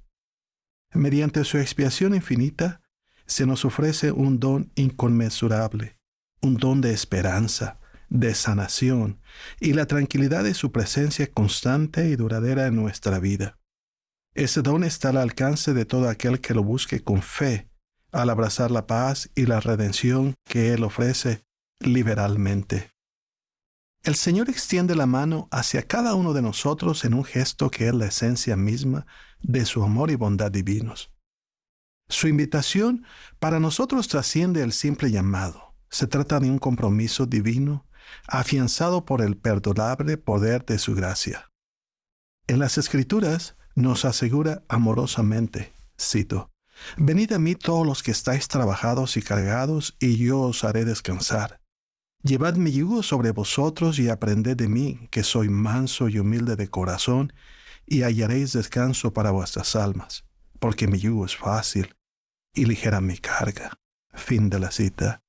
S8: Mediante su expiación infinita, se nos ofrece un don inconmensurable, un don de esperanza, de sanación y la tranquilidad de su presencia constante y duradera en nuestra vida. Ese don está al alcance de todo aquel que lo busque con fe, al abrazar la paz y la redención que Él ofrece liberalmente. El Señor extiende la mano hacia cada uno de nosotros en un gesto que es la esencia misma de su amor y bondad divinos. Su invitación para nosotros trasciende el simple llamado. Se trata de un compromiso divino, afianzado por el perdurable poder de su gracia. En las Escrituras nos asegura amorosamente, cito, «Venid a mí todos los que estáis trabajados y cargados, y yo os haré descansar. Llevad mi yugo sobre vosotros y aprended de mí, que soy manso y humilde de corazón, y hallaréis descanso para vuestras almas, porque mi yugo es fácil y ligera mi carga». Fin de la cita.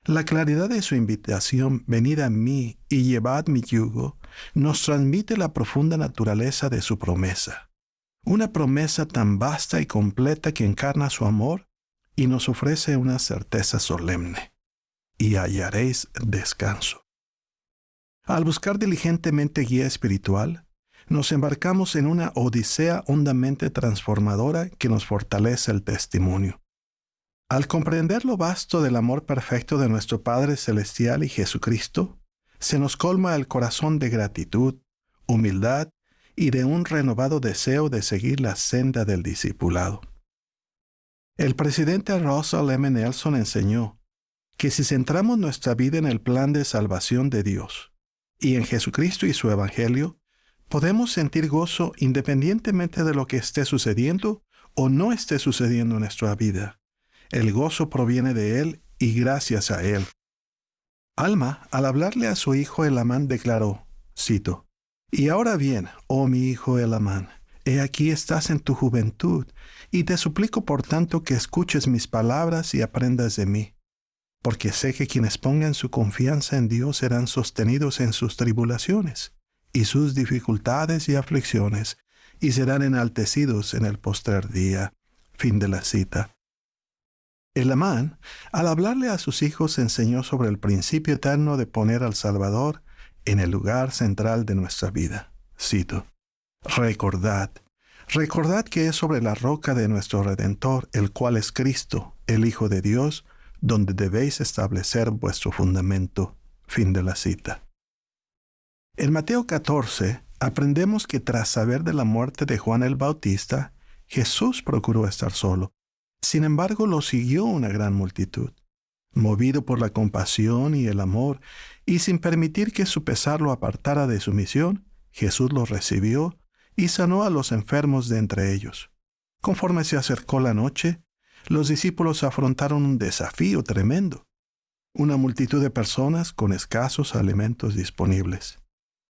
S8: La claridad de su invitación, venid a mí y llevad mi yugo, nos transmite la profunda naturaleza de su promesa. Una promesa tan vasta y completa que encarna su amor y nos ofrece una certeza solemne. Y hallaréis descanso. Al buscar diligentemente guía espiritual, nos embarcamos en una odisea hondamente transformadora que nos fortalece el testimonio. Al comprender lo vasto del amor perfecto de nuestro Padre Celestial y Jesucristo, se nos colma el corazón de gratitud, humildad y de un renovado deseo de seguir la senda del discipulado. El presidente Russell M. Nelson enseñó que si centramos nuestra vida en el plan de salvación de Dios y en Jesucristo y su Evangelio, podemos sentir gozo independientemente de lo que esté sucediendo o no esté sucediendo en nuestra vida. El gozo proviene de Él y gracias a Él. Alma, al hablarle a su hijo Elamán, declaró, cito, «Y ahora bien, oh mi hijo Elamán, he aquí estás en tu juventud, y te suplico por tanto que escuches mis palabras y aprendas de mí. Porque sé que quienes pongan su confianza en Dios serán sostenidos en sus tribulaciones, y sus dificultades y aflicciones, y serán enaltecidos en el postrer día». Fin de la cita. Elamán, al hablarle a sus hijos, enseñó sobre el principio eterno de poner al Salvador en el lugar central de nuestra vida. Cito, recordad que es sobre la roca de nuestro Redentor, el cual es Cristo, el Hijo de Dios, donde debéis establecer vuestro fundamento. Fin de la cita. En Mateo 14, aprendemos que tras saber de la muerte de Juan el Bautista, Jesús procuró estar solo. Sin embargo, lo siguió una gran multitud. Movido por la compasión y el amor, y sin permitir que su pesar lo apartara de su misión, Jesús los recibió y sanó a los enfermos de entre ellos. Conforme se acercó la noche, los discípulos afrontaron un desafío tremendo. Una multitud de personas con escasos alimentos disponibles.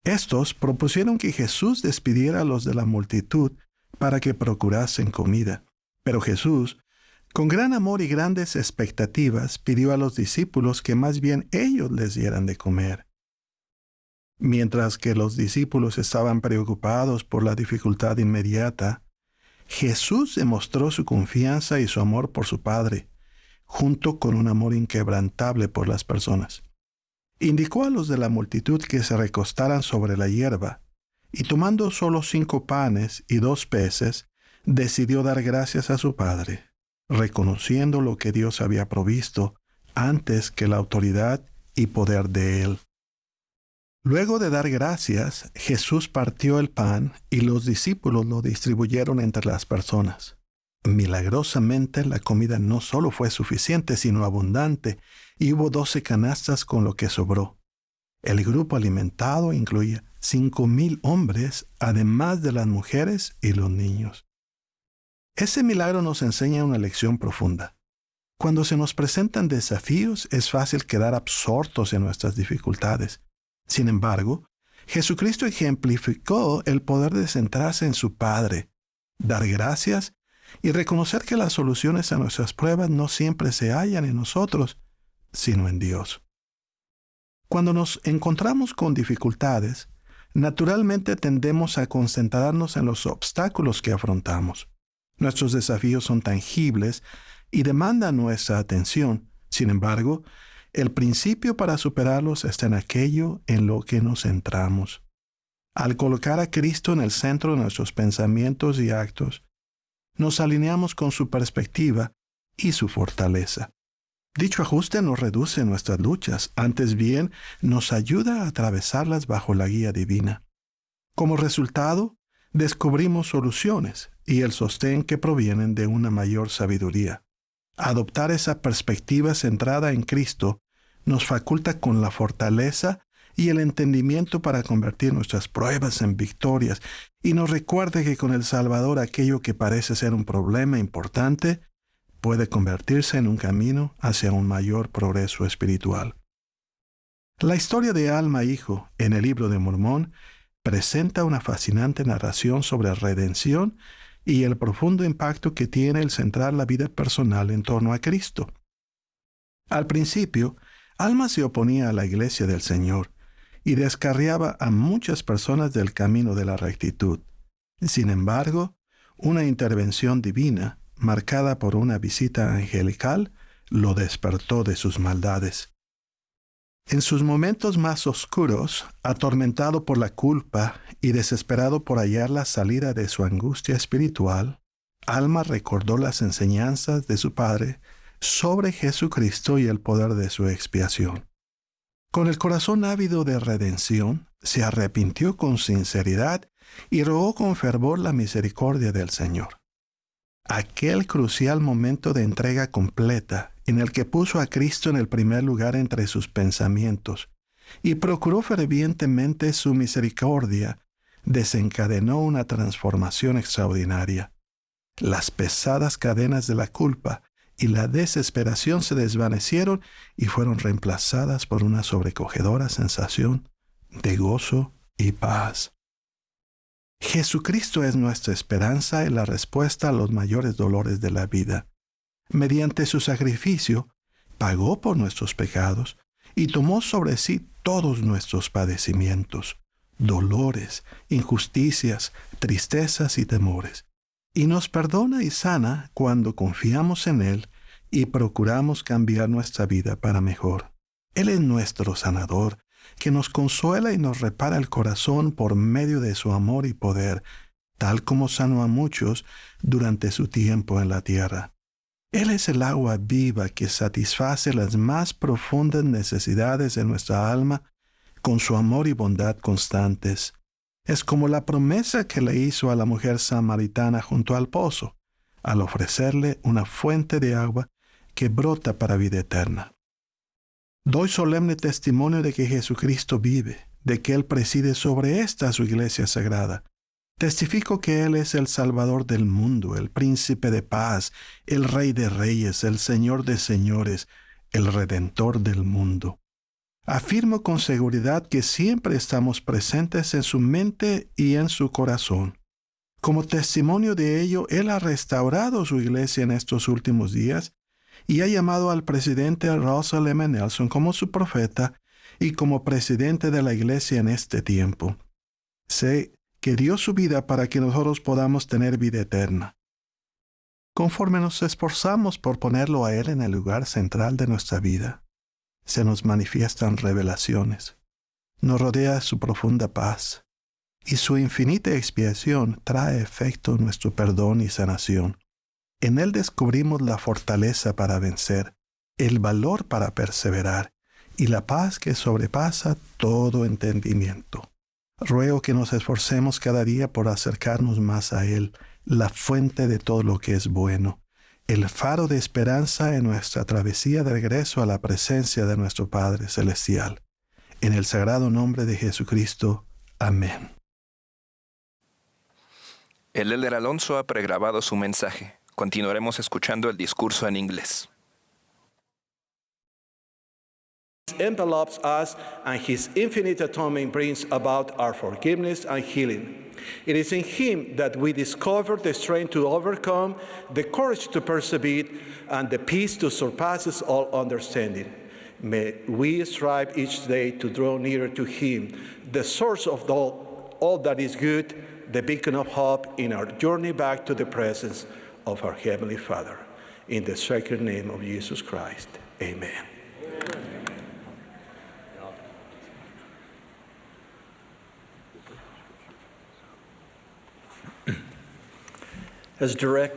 S8: Estos propusieron que Jesús despidiera a los de la multitud para que procurasen comida. Pero Jesús, con gran amor y grandes expectativas, pidió a los discípulos que más bien ellos les dieran de comer. Mientras que los discípulos estaban preocupados por la dificultad inmediata, Jesús demostró su confianza y su amor por su Padre, junto con un amor inquebrantable por las personas. Indicó a los de la multitud que se recostaran sobre la hierba, y tomando solo 5 panes y 2 peces, decidió dar gracias a su Padre, reconociendo lo que Dios había provisto antes que la autoridad y poder de Él. Luego de dar gracias, Jesús partió el pan y los discípulos lo distribuyeron entre las personas. Milagrosamente, la comida no solo fue suficiente, sino abundante, y hubo 12 canastas con lo que sobró. El grupo alimentado incluía 5,000 hombres, además de las mujeres y los niños. Ese milagro nos enseña una lección profunda. Cuando se nos presentan desafíos, es fácil quedar absortos en nuestras dificultades. Sin embargo, Jesucristo ejemplificó el poder de centrarse en su Padre, dar gracias y reconocer que las soluciones a nuestras pruebas no siempre se hallan en nosotros, sino en Dios. Cuando nos encontramos con dificultades, naturalmente tendemos a concentrarnos en los obstáculos que afrontamos. Nuestros desafíos son tangibles y demandan nuestra atención. Sin embargo, el principio para superarlos está en aquello en lo que nos centramos. Al colocar a Cristo en el centro de nuestros pensamientos y actos, nos alineamos con su perspectiva y su fortaleza. Dicho ajuste no reduce nuestras luchas, antes bien nos ayuda a atravesarlas bajo la guía divina. Como resultado, descubrimos soluciones y el sostén que provienen de una mayor sabiduría. Adoptar esa perspectiva centrada en Cristo nos faculta con la fortaleza y el entendimiento para convertir nuestras pruebas en victorias, y nos recuerda que con el Salvador aquello que parece ser un problema importante puede convertirse en un camino hacia un mayor progreso espiritual. La historia de Alma Hijo en el Libro de Mormón presenta una fascinante narración sobre redención y el profundo impacto que tiene el centrar la vida personal en torno a Cristo. Al principio, Alma se oponía a la iglesia del Señor y descarriaba a muchas personas del camino de la rectitud. Sin embargo, una intervención divina, marcada por una visita angelical, lo despertó de sus maldades. En sus momentos más oscuros, atormentado por la culpa y desesperado por hallar la salida de su angustia espiritual, Alma recordó las enseñanzas de su padre sobre Jesucristo y el poder de su expiación. Con el corazón ávido de redención, se arrepintió con sinceridad y rogó con fervor la misericordia del Señor. Aquel crucial momento de entrega completa en el que puso a Cristo en el primer lugar entre sus pensamientos y procuró fervientemente su misericordia, desencadenó una transformación extraordinaria. Las pesadas cadenas de la culpa y la desesperación se desvanecieron y fueron reemplazadas por una sobrecogedora sensación de gozo y paz. Jesucristo es nuestra esperanza y la respuesta a los mayores dolores de la vida. Mediante su sacrificio, pagó por nuestros pecados y tomó sobre sí todos nuestros padecimientos, dolores, injusticias, tristezas y temores, y nos perdona y sana cuando confiamos en Él y procuramos cambiar nuestra vida para mejor. Él es nuestro sanador, que nos consuela y nos repara el corazón por medio de su amor y poder, tal como sanó a muchos durante su tiempo en la tierra. Él es el agua viva que satisface las más profundas necesidades de nuestra alma con su amor y bondad constantes. Es como la promesa que le hizo a la mujer samaritana junto al pozo, al ofrecerle una fuente de agua que brota para vida eterna. Doy solemne testimonio de que Jesucristo vive, de que Él preside sobre esta su iglesia sagrada. Testifico que Él es el Salvador del mundo, el Príncipe de paz, el Rey de reyes, el Señor de señores, el Redentor del mundo. Afirmo con seguridad que siempre estamos presentes en su mente y en su corazón. Como testimonio de ello, Él ha restaurado su iglesia en estos últimos días y ha llamado al presidente Russell M. Nelson como su profeta y como presidente de la iglesia en este tiempo. Sé que dio su vida para que nosotros podamos tener vida eterna. Conforme nos esforzamos por ponerlo a Él en el lugar central de nuestra vida, se nos manifiestan revelaciones, nos rodea su profunda paz, y su infinita expiación trae efecto nuestro perdón y sanación. En Él descubrimos la fortaleza para vencer, el valor para perseverar, y la paz que sobrepasa todo entendimiento. Ruego que nos esforcemos cada día por acercarnos más a Él, la fuente de todo lo que es bueno, el faro de esperanza en nuestra travesía de regreso a la presencia de nuestro Padre Celestial. En el sagrado nombre de Jesucristo. Amén.
S4: El elder Alonso ha pregrabado su mensaje. Continuaremos escuchando el discurso en inglés.
S7: Envelops us, and His infinite atonement brings about our forgiveness and healing. It is in Him that we discover the strength to overcome, the courage to persevere, and the peace that surpasses all understanding. May we strive each day to draw nearer to Him, the source of all that is good, the beacon of hope in our journey back to the presence of our Heavenly Father. In the sacred name of Jesus Christ, amen.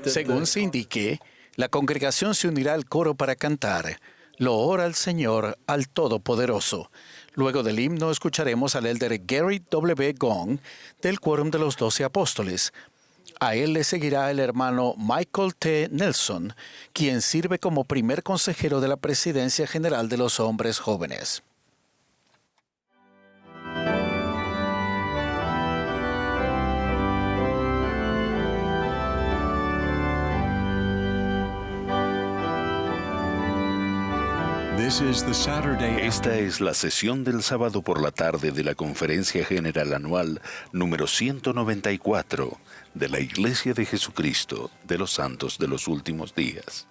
S2: Según se indique, la congregación se unirá al coro para cantar Loor al Señor, al Todopoderoso. Luego del himno escucharemos al elder Gary W. Gong del Quórum de los 12 Apóstoles. A él le seguirá el hermano Michael T. Nelson, quien sirve como primer consejero de la Presidencia General de los Hombres Jóvenes.
S1: Esta es la sesión del sábado por la tarde de la Conferencia General Anual número 194 de la Iglesia de Jesucristo de los Santos de los Últimos Días.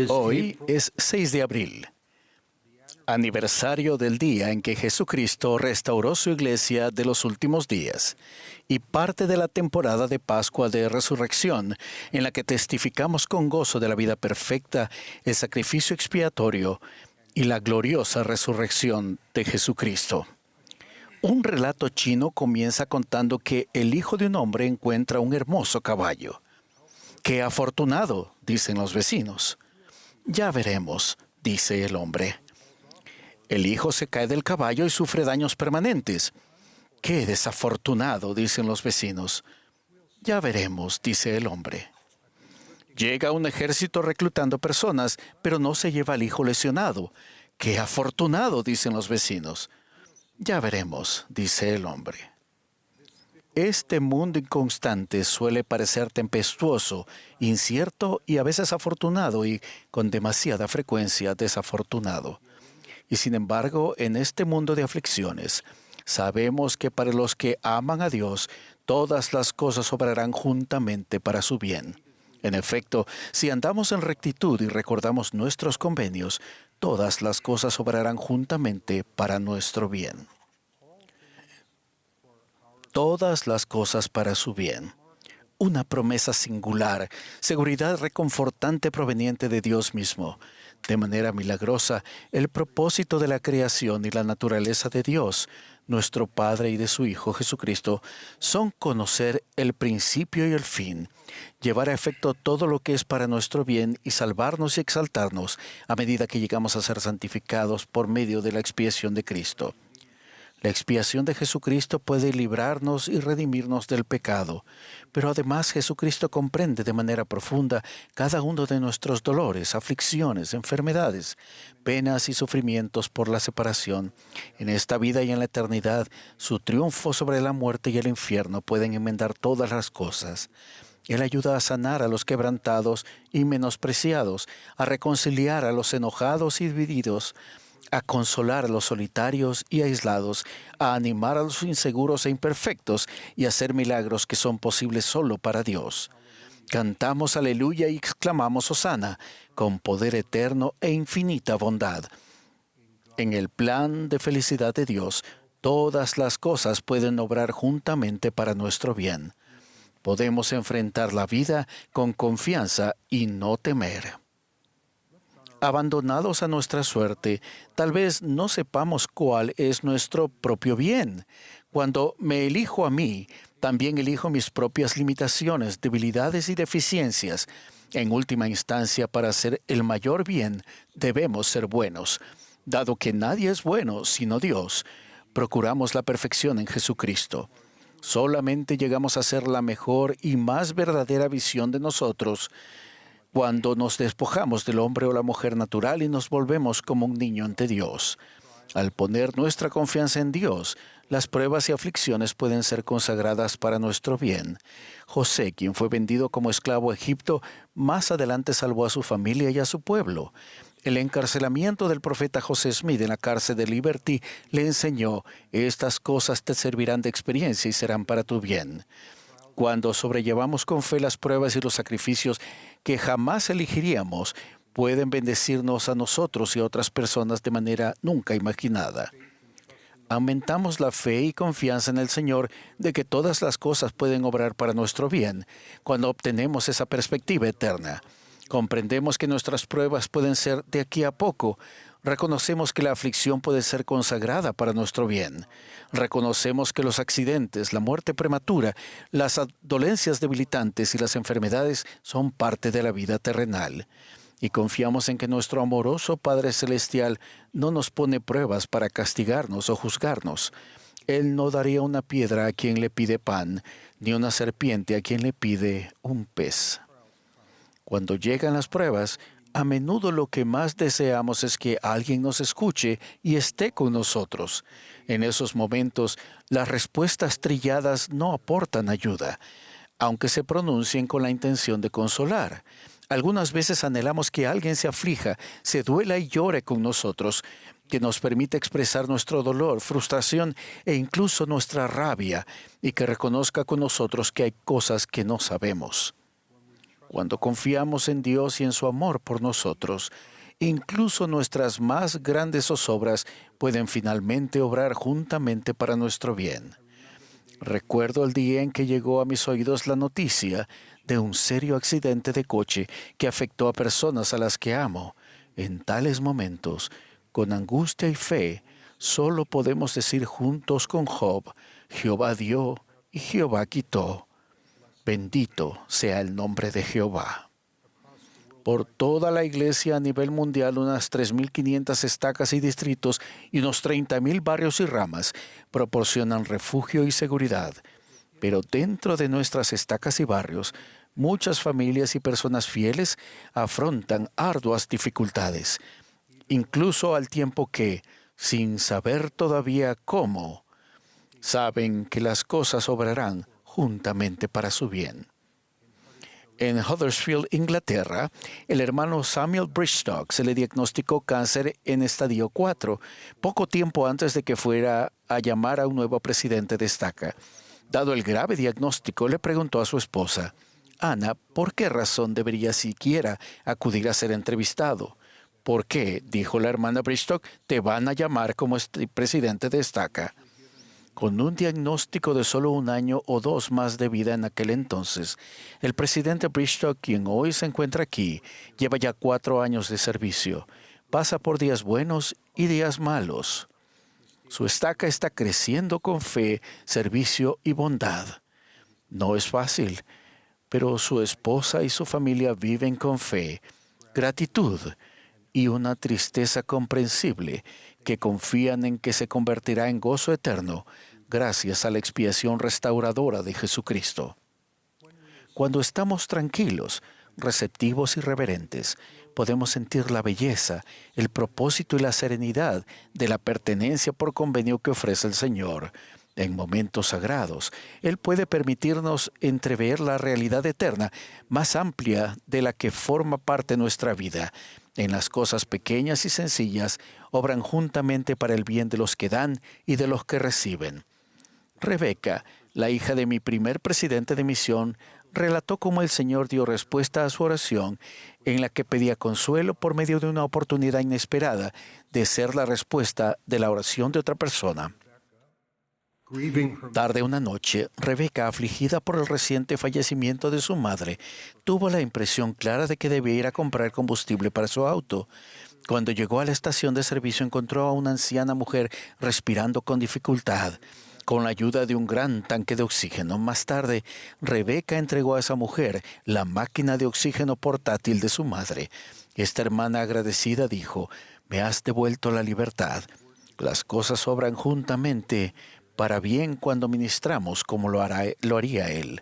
S2: Hoy es 6 de abril, aniversario del día en que Jesucristo restauró su iglesia de los últimos días y parte de la temporada de Pascua de Resurrección, en la que testificamos con gozo de la vida perfecta, el sacrificio expiatorio y la gloriosa resurrección de Jesucristo. Un relato chino comienza contando que el hijo de un hombre encuentra un hermoso caballo. ¡Qué afortunado!, dicen los vecinos. Ya veremos, dice el hombre. El hijo se cae del caballo y sufre daños permanentes. ¡Qué desafortunado!, dicen los vecinos. Ya veremos, dice el hombre. Llega un ejército reclutando personas, pero no se lleva al hijo lesionado. ¡Qué afortunado!, dicen los vecinos. Ya veremos, dice el hombre. Este mundo inconstante suele parecer tempestuoso, incierto y a veces afortunado y con demasiada frecuencia desafortunado. Y sin embargo, en este mundo de aflicciones, sabemos que para los que aman a Dios, todas las cosas obrarán juntamente para su bien. En efecto, si andamos en rectitud y recordamos nuestros convenios, todas las cosas obrarán juntamente para nuestro bien. Todas las cosas para su bien. Una promesa singular, seguridad reconfortante proveniente de Dios mismo. De manera milagrosa, el propósito de la creación y la naturaleza de Dios, nuestro Padre y de su Hijo Jesucristo, son conocer el principio y el fin, llevar a efecto todo lo que es para nuestro bien y salvarnos y exaltarnos a medida que llegamos a ser santificados por medio de la expiación de Cristo. La expiación de Jesucristo puede librarnos y redimirnos del pecado, pero además Jesucristo comprende de manera profunda cada uno de nuestros dolores, aflicciones, enfermedades, penas y sufrimientos por la separación. En esta vida y en la eternidad, su triunfo sobre la muerte y el infierno pueden enmendar todas las cosas. Él ayuda a sanar a los quebrantados y menospreciados, a reconciliar a los enojados y divididos, a consolar a los solitarios y aislados, a animar a los inseguros e imperfectos y a hacer milagros que son posibles solo para Dios. Cantamos aleluya y exclamamos hosana, con poder eterno e infinita bondad. En el plan de felicidad de Dios, todas las cosas pueden obrar juntamente para nuestro bien. Podemos enfrentar la vida con confianza y no temer. Abandonados a nuestra suerte, tal vez no sepamos cuál es nuestro propio bien. Cuando me elijo a mí, también elijo mis propias limitaciones, debilidades y deficiencias. En última instancia, para hacer el mayor bien, debemos ser buenos. Dado que nadie es bueno sino Dios, procuramos la perfección en Jesucristo. Solamente llegamos a ser la mejor y más verdadera visión de nosotros cuando nos despojamos del hombre o la mujer natural y nos volvemos como un niño ante Dios. Al poner nuestra confianza en Dios, las pruebas y aflicciones pueden ser consagradas para nuestro bien. José, quien fue vendido como esclavo a Egipto, más adelante salvó a su familia y a su pueblo. El encarcelamiento del profeta José Smith en la cárcel de Liberty le enseñó: estas cosas te servirán de experiencia y serán para tu bien. Cuando sobrellevamos con fe las pruebas y los sacrificios que jamás elegiríamos, pueden bendecirnos a nosotros y a otras personas de manera nunca imaginada. Aumentamos la fe y confianza en el Señor de que todas las cosas pueden obrar para nuestro bien cuando obtenemos esa perspectiva eterna. Comprendemos que nuestras pruebas pueden ser de aquí a poco. Reconocemos que la aflicción puede ser consagrada para nuestro bien. Reconocemos que los accidentes, la muerte prematura, las dolencias debilitantes y las enfermedades son parte de la vida terrenal. Y confiamos en que nuestro amoroso Padre Celestial no nos pone pruebas para castigarnos o juzgarnos. Él no daría una piedra a quien le pide pan, ni una serpiente a quien le pide un pez. Cuando llegan las pruebas, a menudo lo que más deseamos es que alguien nos escuche y esté con nosotros. En esos momentos, las respuestas trilladas no aportan ayuda, aunque se pronuncien con la intención de consolar. Algunas veces anhelamos que alguien se aflija, se duela y llore con nosotros, que nos permita expresar nuestro dolor, frustración e incluso nuestra rabia, y que reconozca con nosotros que hay cosas que no sabemos. Cuando confiamos en Dios y en su amor por nosotros, incluso nuestras más grandes zozobras pueden finalmente obrar juntamente para nuestro bien. Recuerdo el día en que llegó a mis oídos la noticia de un serio accidente de coche que afectó a personas a las que amo. En tales momentos, con angustia y fe, solo podemos decir juntos con Job: Jehová dio y Jehová quitó. Bendito sea el nombre de Jehová. Por toda la iglesia a nivel mundial, unas 3.500 estacas y distritos y unos 30.000 barrios y ramas proporcionan refugio y seguridad. Pero dentro de nuestras estacas y barrios, muchas familias y personas fieles afrontan arduas dificultades, incluso al tiempo que, sin saber todavía cómo, saben que las cosas obrarán juntamente para su bien. En Huddersfield, Inglaterra, el hermano Samuel Bristock se le diagnosticó cáncer en estadio 4, poco tiempo antes de que fuera a llamar a un nuevo presidente de estaca. Dado el grave diagnóstico, le preguntó a su esposa: Ana, ¿por qué razón debería siquiera acudir a ser entrevistado? ¿Por qué? Dijo la hermana Bristock, te van a llamar como presidente de estaca. Con un diagnóstico de solo 1 año o 2 más de vida en aquel entonces, el presidente Bristock, quien hoy se encuentra aquí, lleva ya 4 años de servicio. Pasa por días buenos y días malos. Su estaca está creciendo con fe, servicio y bondad. No es fácil, pero su esposa y su familia viven con fe, gratitud y una tristeza comprensible que confían en que se convertirá en gozo eterno gracias a la expiación restauradora de Jesucristo. Cuando estamos tranquilos, receptivos y reverentes, podemos sentir la belleza, el propósito y la serenidad de la pertenencia por convenio que ofrece el Señor. En momentos sagrados, Él puede permitirnos entrever la realidad eterna más amplia de la que forma parte nuestra vida. En las cosas pequeñas y sencillas, obran juntamente para el bien de los que dan y de los que reciben. Rebeca, la hija de mi primer presidente de misión, relató cómo el Señor dio respuesta a su oración en la que pedía consuelo por medio de una oportunidad inesperada de ser la respuesta de la oración de otra persona. Tarde una noche, Rebeca, afligida por el reciente fallecimiento de su madre, tuvo la impresión clara de que debía ir a comprar combustible para su auto. Cuando llegó a la estación de servicio, encontró a una anciana mujer respirando con dificultad, con la ayuda de un gran tanque de oxígeno. Más tarde, Rebeca entregó a esa mujer la máquina de oxígeno portátil de su madre. Esta hermana agradecida dijo: «Me has devuelto la libertad. Las cosas obran juntamente para bien cuando ministramos como lo haría Él».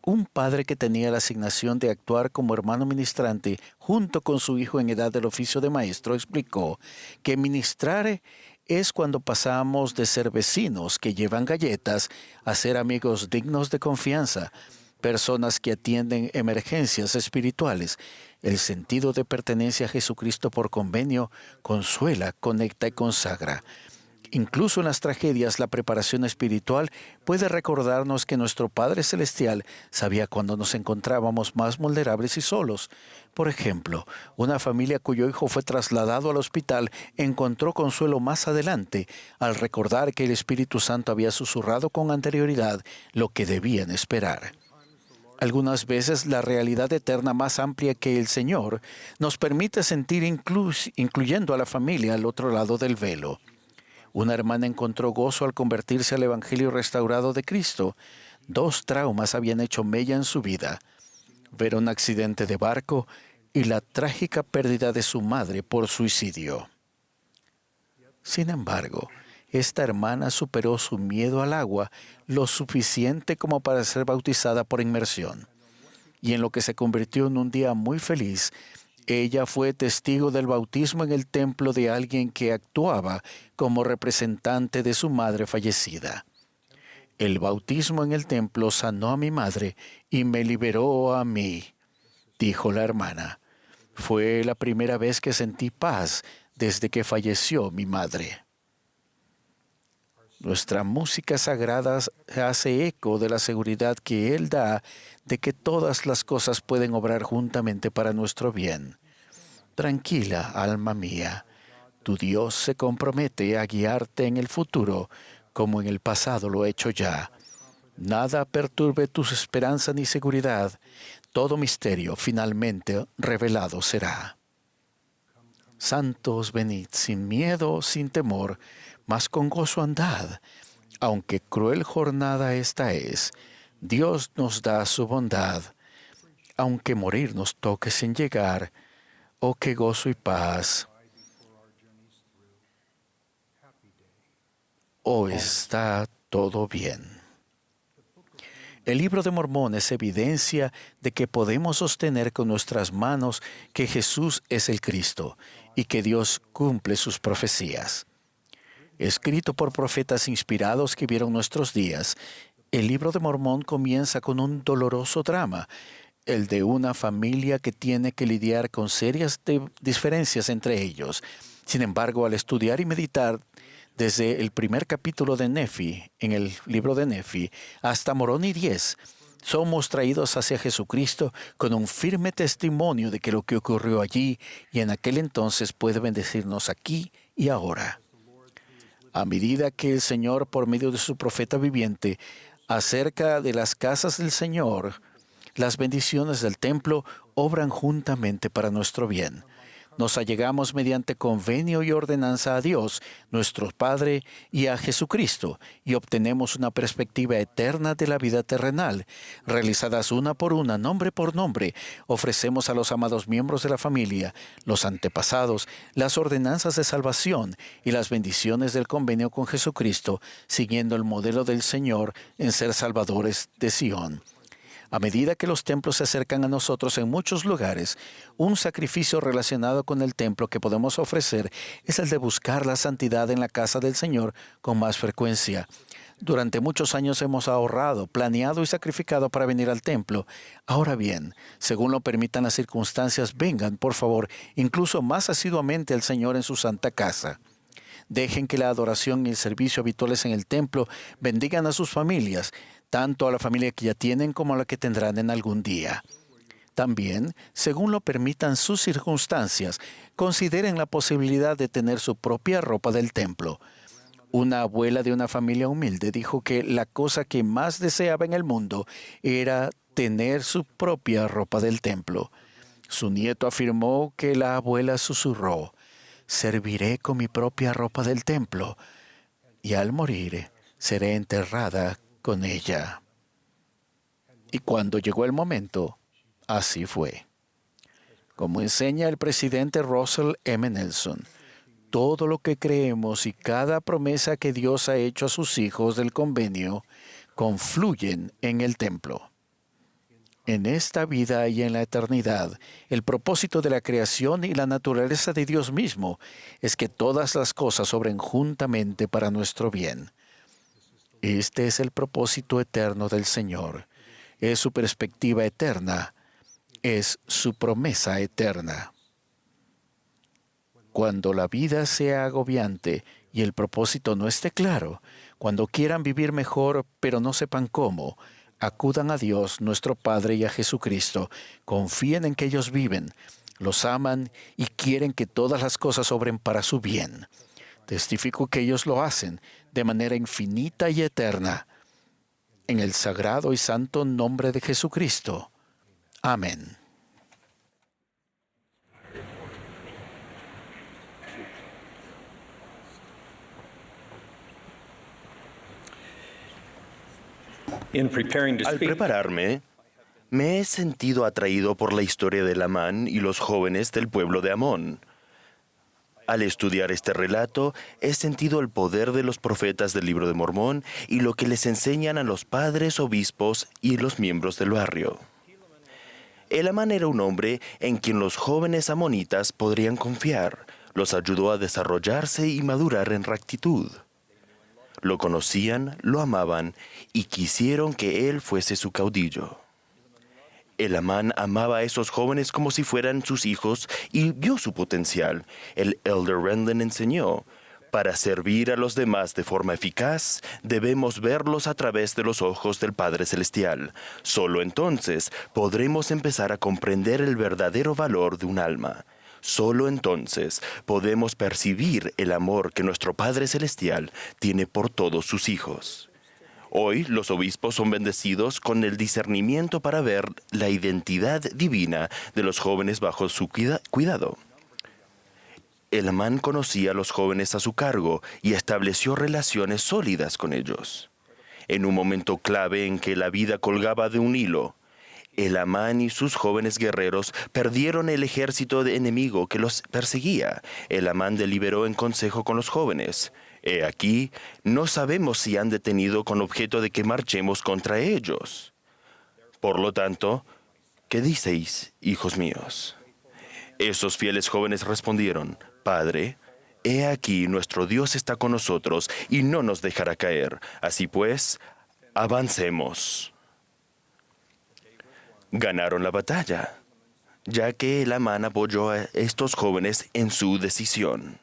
S2: Un padre que tenía la asignación de actuar como hermano ministrante junto con su hijo en edad del oficio de maestro explicó que ministrar es cuando pasamos de ser vecinos que llevan galletas a ser amigos dignos de confianza, personas que atienden emergencias espirituales. El sentido de pertenencia a Jesucristo por convenio consuela, conecta y consagra. Incluso en las tragedias, la preparación espiritual puede recordarnos que nuestro Padre Celestial sabía cuando nos encontrábamos más vulnerables y solos. Por ejemplo, una familia cuyo hijo fue trasladado al hospital encontró consuelo más adelante al recordar que el Espíritu Santo había susurrado con anterioridad lo que debían esperar. Algunas veces la realidad eterna más amplia que el Señor nos permite sentir incluyendo a la familia al otro lado del velo. Una hermana encontró gozo al convertirse al Evangelio restaurado de Cristo. 2 traumas habían hecho mella en su vida: ver un accidente de barco y la trágica pérdida de su madre por suicidio. Sin embargo, esta hermana superó su miedo al agua lo suficiente como para ser bautizada por inmersión. Y en lo que se convirtió en un día muy feliz, ella fue testigo del bautismo en el templo de alguien que actuaba como representante de su madre fallecida. El bautismo en el templo sanó a mi madre y me liberó a mí, dijo la hermana. Fue la primera vez que sentí paz desde que falleció mi madre. Nuestra música sagrada hace eco de la seguridad que Él da de que todas las cosas pueden obrar juntamente para nuestro bien. Tranquila, alma mía, tu Dios se compromete a guiarte en el futuro como en el pasado lo ha hecho ya. Nada perturbe tus esperanzas ni seguridad. Todo misterio finalmente revelado será. Santos, venid sin miedo, sin temor, mas con gozo andad. Aunque cruel jornada esta es, Dios nos da su bondad. Aunque morir nos toque sin llegar, oh qué gozo y paz. Oh, está todo bien. El Libro de Mormón es evidencia de que podemos sostener con nuestras manos que Jesús es el Cristo y que Dios cumple sus profecías. Escrito por profetas inspirados que vieron nuestros días, el Libro de Mormón comienza con un doloroso drama, el de una familia que tiene que lidiar con serias diferencias entre ellos. Sin embargo, al estudiar y meditar desde el primer capítulo de Nefi, en el libro de Nefi, hasta Moroni 10, somos traídos hacia Jesucristo con un firme testimonio de que lo que ocurrió allí y en aquel entonces puede bendecirnos aquí y ahora. A medida que el Señor, por medio de su profeta viviente, acerca de las casas del Señor, las bendiciones del templo obran juntamente para nuestro bien. Nos allegamos mediante convenio y ordenanza a Dios, nuestro Padre, y a Jesucristo, y obtenemos una perspectiva eterna de la vida terrenal. Realizadas una por una, nombre por nombre, ofrecemos a los amados miembros de la familia, los antepasados, las ordenanzas de salvación y las bendiciones del convenio con Jesucristo, siguiendo el modelo del Señor en ser salvadores de Sión. A medida que los templos se acercan a nosotros en muchos lugares, un sacrificio relacionado con el templo que podemos ofrecer es el de buscar la santidad en la casa del Señor con más frecuencia. Durante muchos años hemos ahorrado, planeado y sacrificado para venir al templo. Ahora bien, según lo permitan las circunstancias, vengan, por favor, incluso más asiduamente al Señor en su santa casa. Dejen que la adoración y el servicio habituales en el templo bendigan a sus familias, tanto a la familia que ya tienen como a la que tendrán en algún día. También, según lo permitan sus circunstancias, consideren la posibilidad de tener su propia ropa del templo. Una abuela de una familia humilde dijo que la cosa que más deseaba en el mundo era tener su propia ropa del templo. Su nieto afirmó que la abuela susurró: «Serviré con mi propia ropa del templo, y al morir seré enterrada con ella». Y cuando llegó el momento, así fue. Como enseña el presidente Russell M. Nelson, todo lo que creemos y cada promesa que Dios ha hecho a sus hijos del convenio confluyen en el templo. En esta vida y en la eternidad, el propósito de la creación y la naturaleza de Dios mismo es que todas las cosas obren juntamente para nuestro bien. Este es el propósito eterno del Señor. Es su perspectiva eterna. Es su promesa eterna. Cuando la vida sea agobiante y el propósito no esté claro, cuando quieran vivir mejor pero no sepan cómo, acudan a Dios, nuestro Padre, y a Jesucristo. Confíen en que ellos viven, los aman y quieren que todas las cosas obren para su bien. Testifico que ellos lo hacen de manera infinita y eterna. En el sagrado y santo nombre de Jesucristo. Amén.
S9: Al prepararme, me he sentido atraído por la historia de Amán y los jóvenes del pueblo de Amón. Al estudiar este relato, he sentido el poder de los profetas del Libro de Mormón y lo que les enseñan a los padres, obispos y los miembros del barrio. Amán era un hombre en quien los jóvenes amonitas podrían confiar. Los ayudó a desarrollarse y madurar en rectitud. Lo conocían, lo amaban y quisieron que él fuese su caudillo. Amán amaba a esos jóvenes como si fueran sus hijos y vio su potencial. El Elder Rendon enseñó: Para servir a los demás de forma eficaz, debemos verlos a través de los ojos del Padre Celestial. Solo entonces podremos empezar a comprender el verdadero valor de un alma. Solo entonces podemos percibir el amor que nuestro Padre Celestial tiene por todos sus hijos. Hoy los obispos son bendecidos con el discernimiento para ver la identidad divina de los jóvenes bajo su cuidado. El amán conocía a los jóvenes a su cargo y estableció relaciones sólidas con ellos. En un momento clave en que la vida colgaba de un hilo, el amán y sus jóvenes guerreros perdieron el ejército enemigo que los perseguía. El amán deliberó en consejo con los jóvenes. He aquí, no sabemos si han detenido con objeto de que marchemos contra ellos. Por lo tanto, ¿qué diceis, hijos míos? Esos fieles jóvenes respondieron: Padre, he aquí nuestro Dios está con nosotros y no nos dejará caer. Así pues, avancemos. Ganaron la batalla, ya que el amán apoyó a estos jóvenes en su decisión.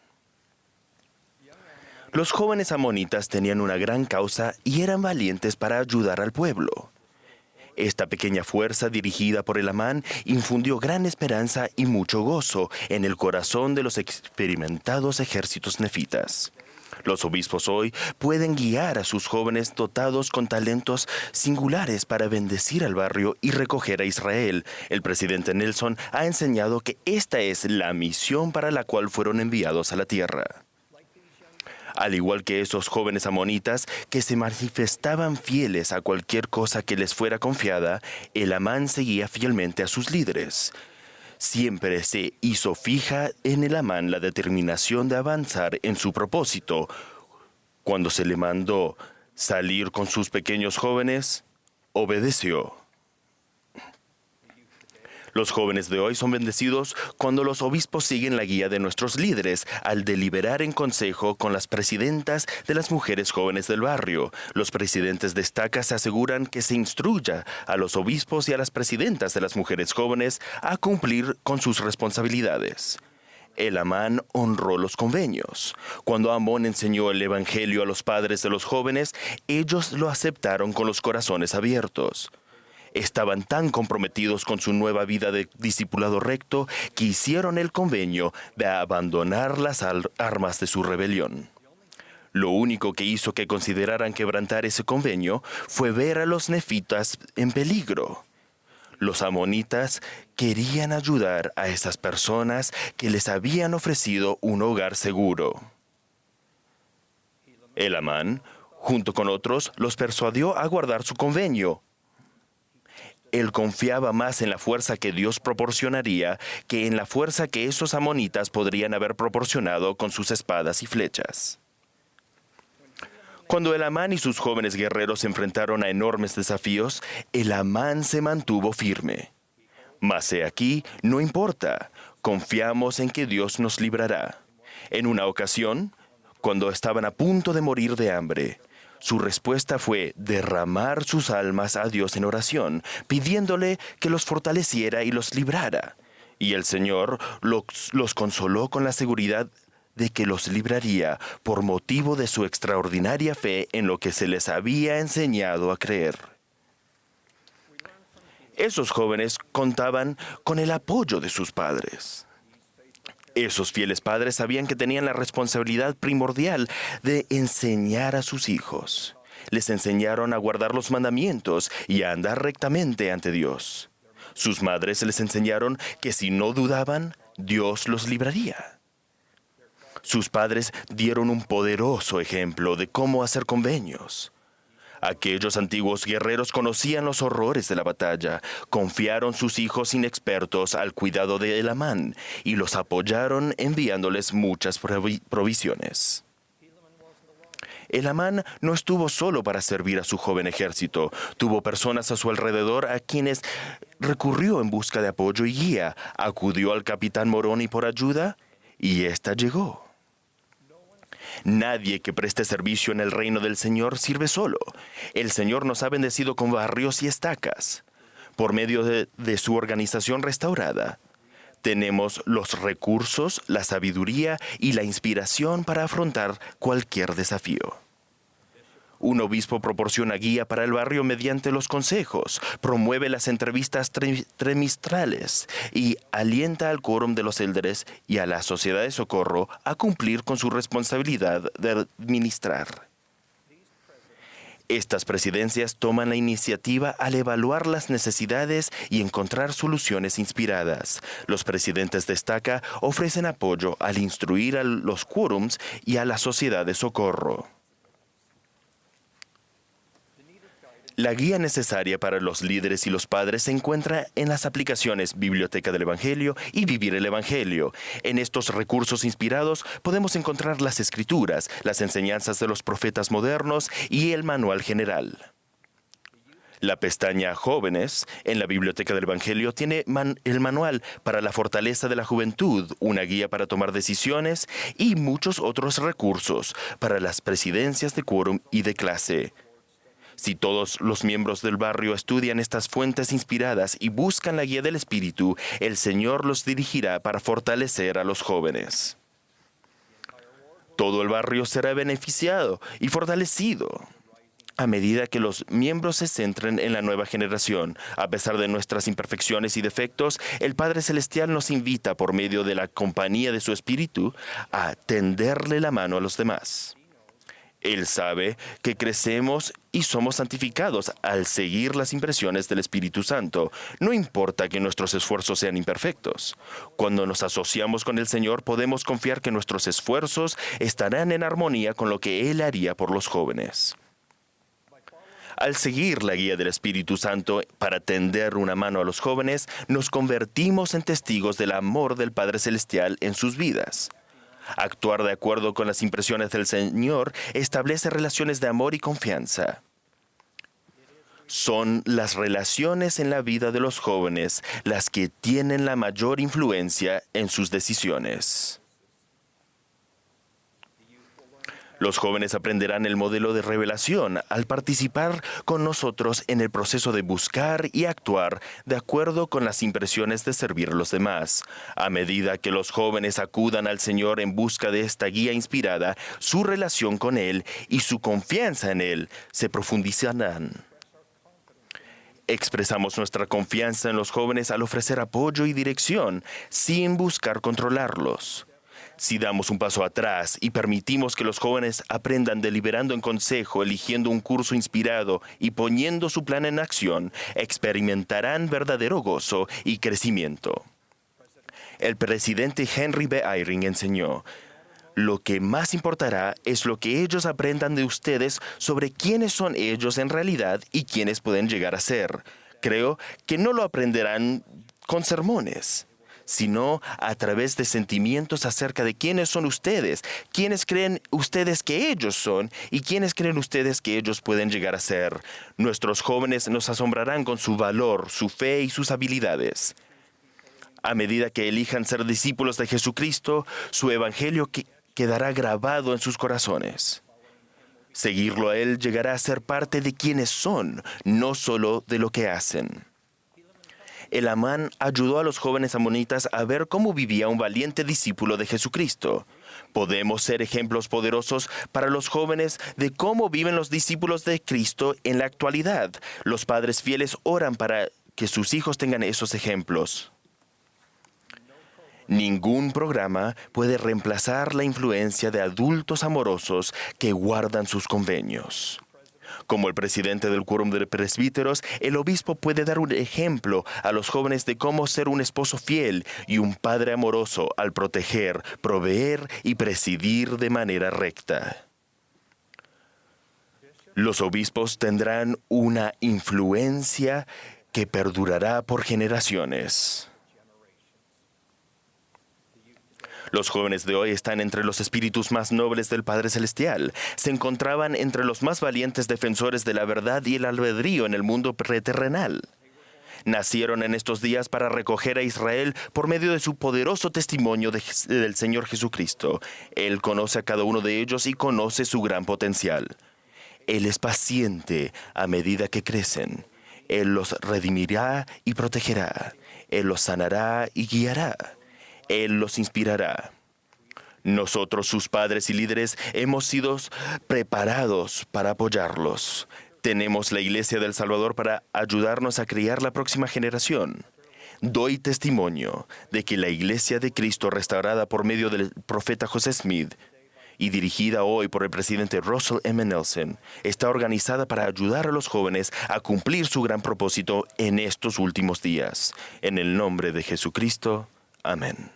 S9: Los jóvenes amonitas tenían una gran causa y eran valientes para ayudar al pueblo. Esta pequeña fuerza dirigida por el amán infundió gran esperanza y mucho gozo en el corazón de los experimentados ejércitos nefitas. Los obispos hoy pueden guiar a sus jóvenes dotados con talentos singulares para bendecir al barrio y recoger a Israel. El presidente Nelson ha enseñado que esta es la misión para la cual fueron enviados a la tierra. Al igual que esos jóvenes amonitas que se manifestaban fieles a cualquier cosa que les fuera confiada, el amán seguía fielmente a sus líderes. Siempre se hizo fija en el amán la determinación de avanzar en su propósito. Cuando se le mandó salir con sus pequeños jóvenes, obedeció. Los jóvenes de hoy son bendecidos cuando los obispos siguen la guía de nuestros líderes al deliberar en consejo con las presidentas de las mujeres jóvenes del barrio. Los presidentes de estaca se aseguran que se instruya a los obispos y a las presidentas de las mujeres jóvenes a cumplir con sus responsabilidades. El amán honró los convenios. Cuando Amón enseñó el evangelio a los padres de los jóvenes, ellos lo aceptaron con los corazones abiertos. Estaban tan comprometidos con su nueva vida de discipulado recto que hicieron el convenio de abandonar las armas de su rebelión. Lo único que hizo que consideraran quebrantar ese convenio fue ver a los nefitas en peligro. Los amonitas querían ayudar a esas personas que les habían ofrecido un hogar seguro. El amán, junto con otros, los persuadió a guardar su convenio. Él confiaba más en la fuerza que Dios proporcionaría que en la fuerza que esos amonitas podrían haber proporcionado con sus espadas y flechas. Cuando el amán y sus jóvenes guerreros se enfrentaron a enormes desafíos, el amán se mantuvo firme. Mas he aquí, no importa, confiamos en que Dios nos librará. En una ocasión, cuando estaban a punto de morir de hambre, su respuesta fue derramar sus almas a Dios en oración, pidiéndole que los fortaleciera y los librara. Y el Señor los consoló con la seguridad de que los libraría por motivo de su extraordinaria fe en lo que se les había enseñado a creer. Esos jóvenes contaban con el apoyo de sus padres. Esos fieles padres sabían que tenían la responsabilidad primordial de enseñar a sus hijos. Les enseñaron a guardar los mandamientos y a andar rectamente ante Dios. Sus madres les enseñaron que si no dudaban, Dios los libraría. Sus padres dieron un poderoso ejemplo de cómo hacer convenios. Aquellos antiguos guerreros conocían los horrores de la batalla, confiaron sus hijos inexpertos al cuidado de el amán y los apoyaron enviándoles muchas provisiones. El amán no estuvo solo para servir a su joven ejército, tuvo personas a su alrededor a quienes recurrió en busca de apoyo y guía, acudió al capitán Moroni por ayuda y ésta llegó. Nadie que preste servicio en el reino del Señor sirve solo. El Señor nos ha bendecido con barrios y estacas. Por medio de su organización restaurada, Tenemos los recursos, la sabiduría y la inspiración para afrontar cualquier desafío. Un obispo proporciona guía para el barrio mediante los consejos, promueve las entrevistas trimestrales y alienta al quórum de los élderes y a la sociedad de socorro a cumplir con su responsabilidad de administrar. Estas presidencias toman la iniciativa al evaluar las necesidades y encontrar soluciones inspiradas. Los presidentes de estaca ofrecen apoyo al instruir a los quórums y a la sociedad de socorro. La guía necesaria para los líderes y los padres se encuentra en las aplicaciones Biblioteca del Evangelio y Vivir el Evangelio. En estos recursos inspirados podemos encontrar las escrituras, las enseñanzas de los profetas modernos y el manual general. La pestaña Jóvenes en la Biblioteca del Evangelio tiene el manual para la fortaleza de la juventud, una guía para tomar decisiones y muchos otros recursos para las presidencias de quórum y de clase. Si todos los miembros del barrio estudian estas fuentes inspiradas y buscan la guía del Espíritu, el Señor los dirigirá para fortalecer a los jóvenes. Todo el barrio será beneficiado y fortalecido a medida que los miembros se centren en la nueva generación. A pesar de nuestras imperfecciones y defectos, el Padre Celestial nos invita por medio de la compañía de su Espíritu a tenderle la mano a los demás. Él sabe que crecemos y somos santificados al seguir las impresiones del Espíritu Santo. No importa que nuestros esfuerzos sean imperfectos. Cuando nos asociamos con el Señor, podemos confiar que nuestros esfuerzos estarán en armonía con lo que Él haría por los jóvenes. Al seguir la guía del Espíritu Santo para tender una mano a los jóvenes, nos convertimos en testigos del amor del Padre Celestial en sus vidas. Actuar de acuerdo con las impresiones del Señor establece relaciones de amor y confianza. Son las relaciones en la vida de los jóvenes las que tienen la mayor influencia en sus decisiones. Los jóvenes aprenderán el modelo de revelación al participar con nosotros en el proceso de buscar y actuar de acuerdo con las impresiones de servir a los demás. A medida que los jóvenes acudan al Señor en busca de esta guía inspirada, su relación con Él y su confianza en Él se profundizarán. Expresamos nuestra confianza en los jóvenes al ofrecer apoyo y dirección, sin buscar controlarlos. Si damos un paso atrás y permitimos que los jóvenes aprendan deliberando en consejo, eligiendo un curso inspirado y poniendo su plan en acción, experimentarán verdadero gozo y crecimiento. El presidente Henry B. Eyring enseñó: lo que más importará es lo que ellos aprendan de ustedes sobre quiénes son ellos en realidad y quiénes pueden llegar a ser. Creo que no lo aprenderán con sermones, sino a través de sentimientos acerca de quiénes son ustedes, quiénes creen ustedes que ellos son y quiénes creen ustedes que ellos pueden llegar a ser. Nuestros jóvenes nos asombrarán con su valor, su fe y sus habilidades. A medida que elijan ser discípulos de Jesucristo, su evangelio quedará grabado en sus corazones. Seguirlo a Él llegará a ser parte de quienes son, no solo de lo que hacen. El Amán ayudó a los jóvenes amonitas a ver cómo vivía un valiente discípulo de Jesucristo. Podemos ser ejemplos poderosos para los jóvenes de cómo viven los discípulos de Cristo en la actualidad. Los padres fieles oran para que sus hijos tengan esos ejemplos. Ningún programa puede reemplazar la influencia de adultos amorosos que guardan sus convenios. Como el presidente del quórum de presbíteros, el obispo puede dar un ejemplo a los jóvenes de cómo ser un esposo fiel y un padre amoroso al proteger, proveer y presidir de manera recta. Los obispos tendrán una influencia que perdurará por generaciones. Los jóvenes de hoy están entre los espíritus más nobles del Padre Celestial. Se encontraban entre los más valientes defensores de la verdad y el albedrío en el mundo preterrenal. Nacieron en estos días para recoger a Israel por medio de su poderoso testimonio del Señor Jesucristo. Él conoce a cada uno de ellos y conoce su gran potencial. Él es paciente a medida que crecen. Él los redimirá y protegerá. Él los sanará y guiará. Él los inspirará. Nosotros, sus padres y líderes, hemos sido preparados para apoyarlos. Tenemos la Iglesia del Salvador para ayudarnos a criar la próxima generación. Doy testimonio de que la Iglesia de Cristo, restaurada por medio del profeta José Smith y dirigida hoy por el presidente Russell M. Nelson, está organizada para ayudar a los jóvenes a cumplir su gran propósito en estos últimos días. En el nombre de Jesucristo. Amén.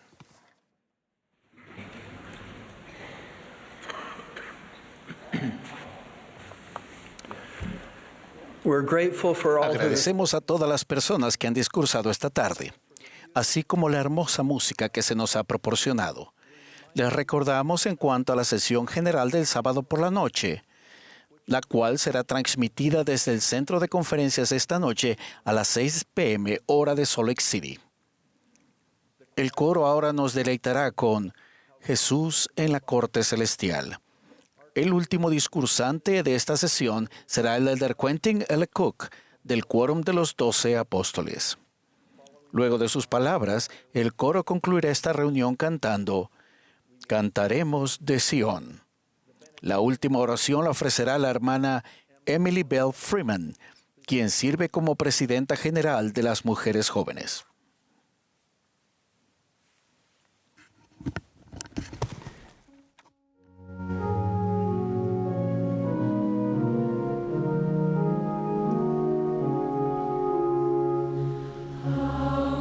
S2: Agradecemos a todas las personas que han discursado esta tarde, así como la hermosa música que se nos ha proporcionado. Les recordamos en cuanto a la sesión general del sábado por la noche, la cual será transmitida desde el centro de conferencias esta noche a las 6 p.m. hora de Salt Lake City. El coro ahora nos deleitará con Jesús en la corte celestial. El último discursante de esta sesión será el elder Quentin L. Cook, del Quórum de los 12 Apóstoles. Luego de sus palabras, el coro concluirá esta reunión cantando Cantaremos de Sion. La última oración la ofrecerá la hermana Emily Bell Freeman, quien sirve como presidenta general de las mujeres jóvenes.
S10: Oh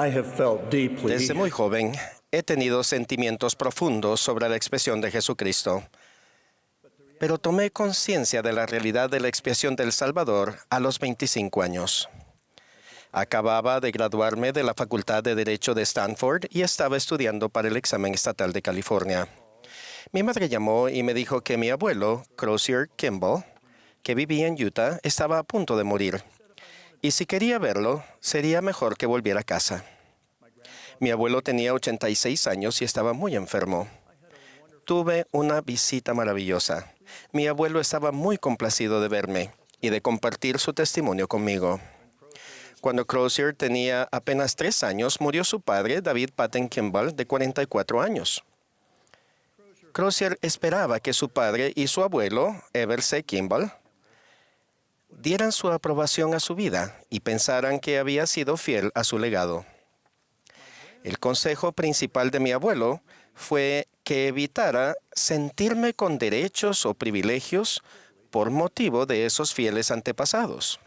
S6: Desde muy joven he tenido sentimientos profundos sobre la expiación de Jesucristo, pero tomé conciencia de la realidad de la expiación del Salvador a los 25 años. Acababa de graduarme de la Facultad de Derecho de Stanford y estaba estudiando para el examen estatal de California. Mi madre llamó y me dijo que mi abuelo, Crozier Kimball, que vivía en Utah, estaba a punto de morir. Y si quería verlo, sería mejor que volviera a casa. Mi abuelo tenía 86 años y estaba muy enfermo. Tuve una visita maravillosa. Mi abuelo estaba muy complacido de verme y de compartir su testimonio conmigo. Cuando Crozier tenía apenas 3 años, murió su padre, David Patton Kimball, de 44 años. Crozier esperaba que su padre y su abuelo, Ever C. Kimball, dieran su aprobación a su vida y pensaran que había sido fiel a su legado. El consejo principal de mi abuelo fue que evitara sentirme con derechos o privilegios por motivo de esos fieles antepasados.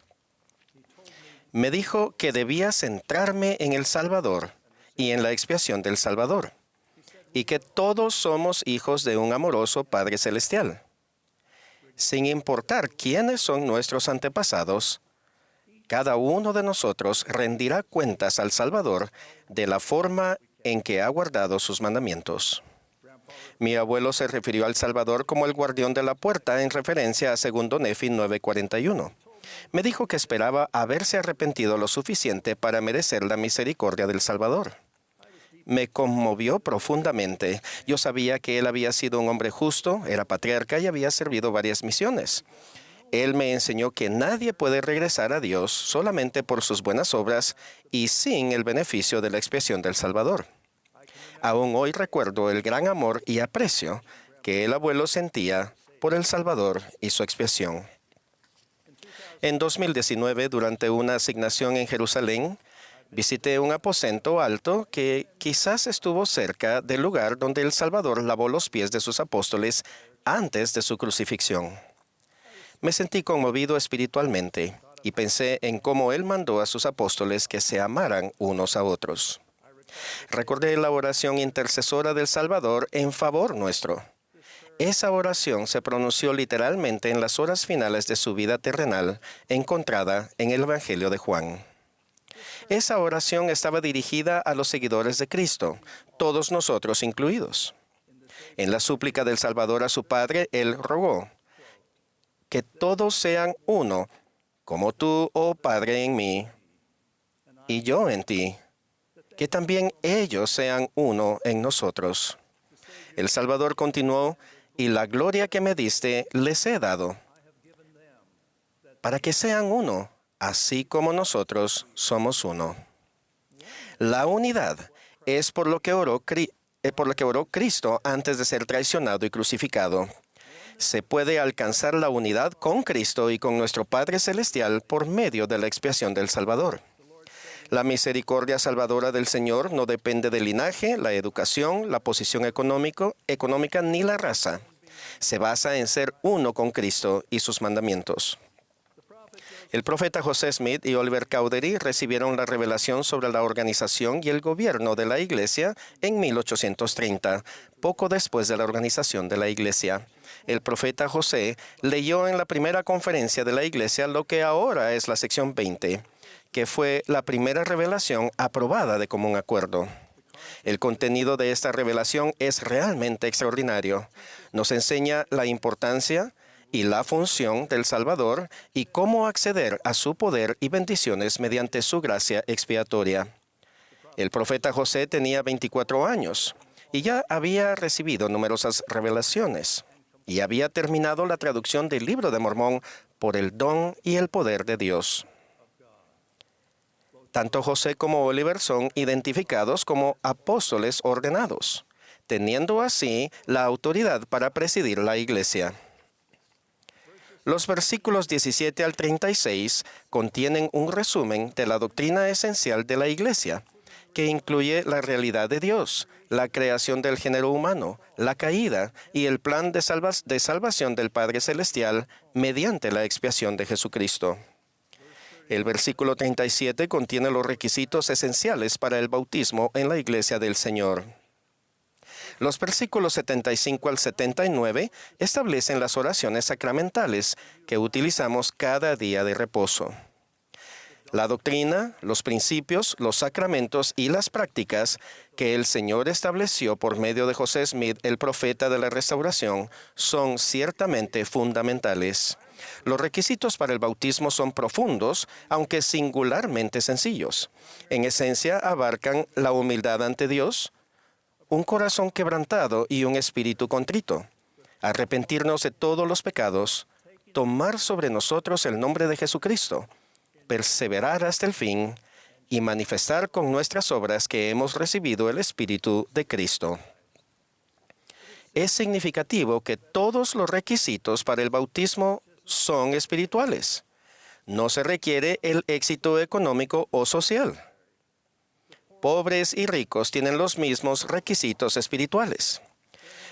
S6: Me dijo que debía centrarme en el Salvador y en la expiación del Salvador, y que todos somos hijos de un amoroso Padre Celestial. Sin importar quiénes son nuestros antepasados, cada uno de nosotros rendirá cuentas al Salvador de la forma en que ha guardado sus mandamientos. Mi abuelo se refirió al Salvador como el guardián de la puerta en referencia a 2 Nefi 9:41. Me dijo que esperaba haberse arrepentido lo suficiente para merecer la misericordia del Salvador. Me conmovió profundamente. Yo sabía que él había sido un hombre justo, era patriarca y había servido varias misiones. Él me enseñó que nadie puede regresar a Dios solamente por sus buenas obras y sin el beneficio de la expiación del Salvador. Aún hoy recuerdo el gran amor y aprecio que el abuelo sentía por el Salvador y su expiación. En 2019, durante una asignación en Jerusalén, visité un aposento alto que quizás estuvo cerca del lugar donde el Salvador lavó los pies de sus apóstoles antes de su crucifixión. Me sentí conmovido espiritualmente y pensé en cómo Él mandó a sus apóstoles que se amaran unos a otros. Recordé la oración intercesora del Salvador en favor nuestro. Esa oración se pronunció literalmente en las horas finales de su vida terrenal, encontrada en el Evangelio de Juan. Esa oración estaba dirigida a los seguidores de Cristo, todos nosotros incluidos. En la súplica del Salvador a su Padre, Él rogó que todos sean uno, como tú, oh Padre, en mí, y yo en ti, que también ellos sean uno en nosotros. El Salvador continuó, y la gloria que me diste les he dado, para que sean uno, así como nosotros somos uno. La unidad es por lo que oró Cristo antes de ser traicionado y crucificado. Se puede alcanzar la unidad con Cristo y con nuestro Padre Celestial por medio de la expiación del Salvador. La misericordia salvadora del Señor no depende del linaje, la educación, la posición económica ni la raza. Se basa en ser uno con Cristo y sus mandamientos. El profeta José Smith y Oliver Cowdery recibieron la revelación sobre la organización y el gobierno de la Iglesia en 1830, poco después de la organización de la Iglesia. El profeta José leyó en la primera conferencia de la Iglesia lo que ahora es la sección 20, que fue la primera revelación aprobada de común acuerdo. El contenido de esta revelación es realmente extraordinario. Nos enseña la importancia y la función del Salvador y cómo acceder a su poder y bendiciones mediante su gracia expiatoria. El profeta José tenía 24 años y ya había recibido numerosas revelaciones y había terminado la traducción del Libro de Mormón por el don y el poder de Dios. Tanto José como Oliver son identificados como apóstoles ordenados, teniendo así la autoridad para presidir la Iglesia. Los versículos 17 al 36 contienen un resumen de la doctrina esencial de la Iglesia, que incluye la realidad de Dios, la creación del género humano, la caída y el plan de salvación del Padre Celestial mediante la expiación de Jesucristo. El versículo 37 contiene los requisitos esenciales para el bautismo en la Iglesia del Señor. Los versículos 75 al 79 establecen las oraciones sacramentales que utilizamos cada día de reposo. La doctrina, los principios, los sacramentos y las prácticas que el Señor estableció por medio de José Smith, el profeta de la Restauración, son ciertamente fundamentales. Los requisitos para el bautismo son profundos, aunque singularmente sencillos. En esencia, abarcan la humildad ante Dios, un corazón quebrantado y un espíritu contrito, arrepentirnos de todos los pecados, tomar sobre nosotros el nombre de Jesucristo, perseverar hasta el fin y manifestar con nuestras obras que hemos recibido el Espíritu de Cristo. Es significativo que todos los requisitos para el bautismo son espirituales. No se requiere el éxito económico o social. Pobres y ricos tienen los mismos requisitos espirituales.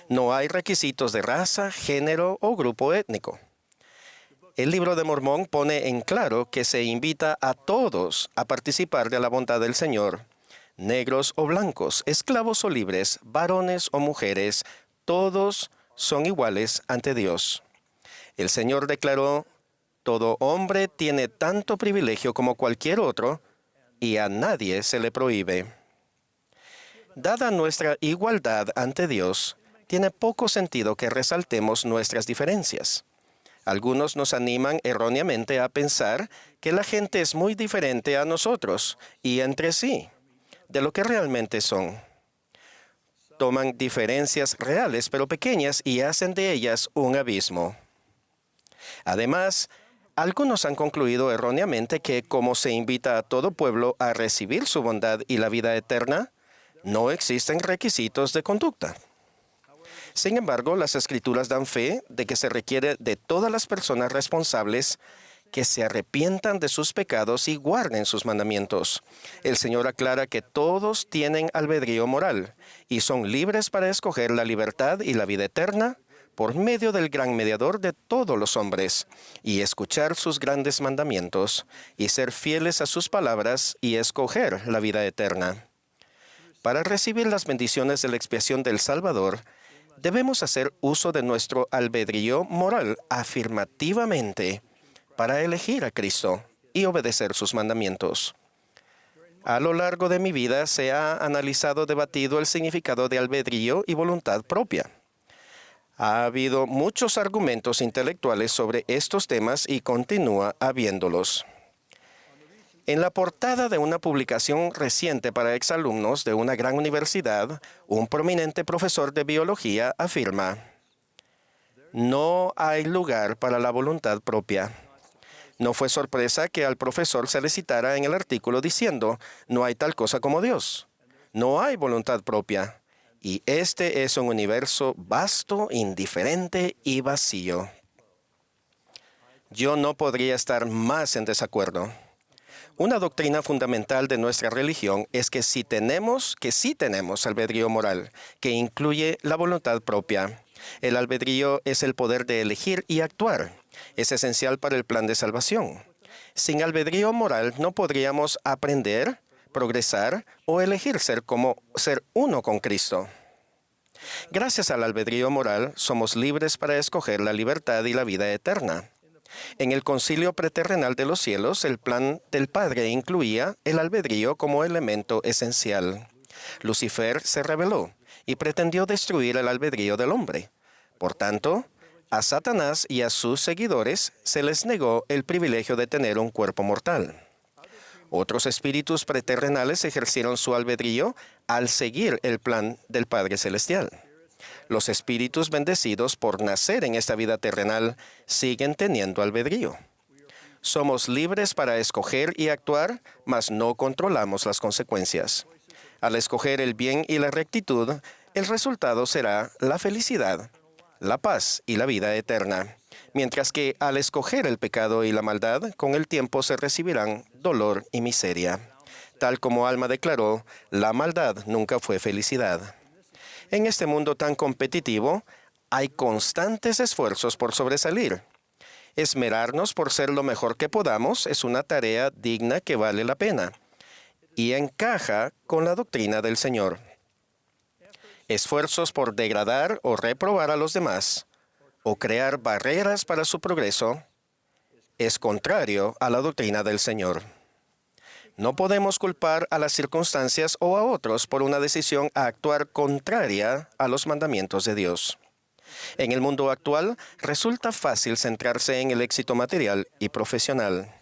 S6: No hay requisitos de raza, género o grupo étnico. El Libro de Mormón pone en claro que se invita a todos a participar de la bondad del Señor. Negros o blancos, esclavos o libres, varones o mujeres, todos son iguales ante Dios. El Señor declaró, todo hombre tiene tanto privilegio como cualquier otro, y a nadie se le prohíbe. Dada nuestra igualdad ante Dios, tiene poco sentido que resaltemos nuestras diferencias. Algunos nos animan erróneamente a pensar que la gente es muy diferente a nosotros y entre sí, de lo que realmente son. Toman diferencias reales pero pequeñas y hacen de ellas un abismo. Además, algunos han concluido erróneamente que como se invita a todo pueblo a recibir su bondad y la vida eterna, no existen requisitos de conducta. Sin embargo, las Escrituras dan fe de que se requiere de todas las personas responsables que se arrepientan de sus pecados y guarden sus mandamientos. El Señor aclara que todos tienen albedrío moral y son libres para escoger la libertad y la vida eterna por medio del gran mediador de todos los hombres, y escuchar sus grandes mandamientos, y ser fieles a sus palabras y escoger la vida eterna. Para recibir las bendiciones de la expiación del Salvador, debemos hacer uso de nuestro albedrío moral afirmativamente para elegir a Cristo y obedecer sus mandamientos. A lo largo de mi vida se ha analizado, debatido el significado de albedrío y voluntad propia. Ha habido muchos argumentos intelectuales sobre estos temas y continúa habiéndolos. En la portada de una publicación reciente para exalumnos de una gran universidad, un prominente profesor de biología afirma: no hay lugar para la voluntad propia. No fue sorpresa que al profesor se le citara en el artículo diciendo: no hay tal cosa como Dios. No hay voluntad propia. Y este es un universo vasto, indiferente y vacío. Yo no podría estar más en desacuerdo. Una doctrina fundamental de nuestra religión es que sí tenemos albedrío moral, que incluye la voluntad propia. El albedrío es el poder de elegir y actuar. Es esencial para el plan de salvación. Sin albedrío moral no podríamos aprender, progresar o elegir ser uno con Cristo. Gracias al albedrío moral, somos libres para escoger la libertad y la vida eterna. En el concilio preterrenal de los cielos, el plan del Padre incluía el albedrío como elemento esencial. Lucifer se rebeló y pretendió destruir el albedrío del hombre. Por tanto, a Satanás y a sus seguidores se les negó el privilegio de tener un cuerpo mortal. Otros espíritus preterrenales ejercieron su albedrío al seguir el plan del Padre Celestial. Los espíritus bendecidos por nacer en esta vida terrenal siguen teniendo albedrío. Somos libres para escoger y actuar, mas no controlamos las consecuencias. Al escoger el bien y la rectitud, el resultado será la felicidad, la paz y la vida eterna. Mientras que al escoger el pecado y la maldad, con el tiempo se recibirán dolor y miseria. Tal como Alma declaró, la maldad nunca fue felicidad. En este mundo tan competitivo, hay constantes esfuerzos por sobresalir. Esmerarnos por ser lo mejor que podamos es una tarea digna que vale la pena y encaja con la doctrina del Señor. Esfuerzos por degradar o reprobar a los demás o crear barreras para su progreso es contrario a la doctrina del Señor. No podemos culpar a las circunstancias o a otros por una decisión a actuar contraria a los mandamientos de Dios. En el mundo actual, resulta fácil centrarse en el éxito material y profesional.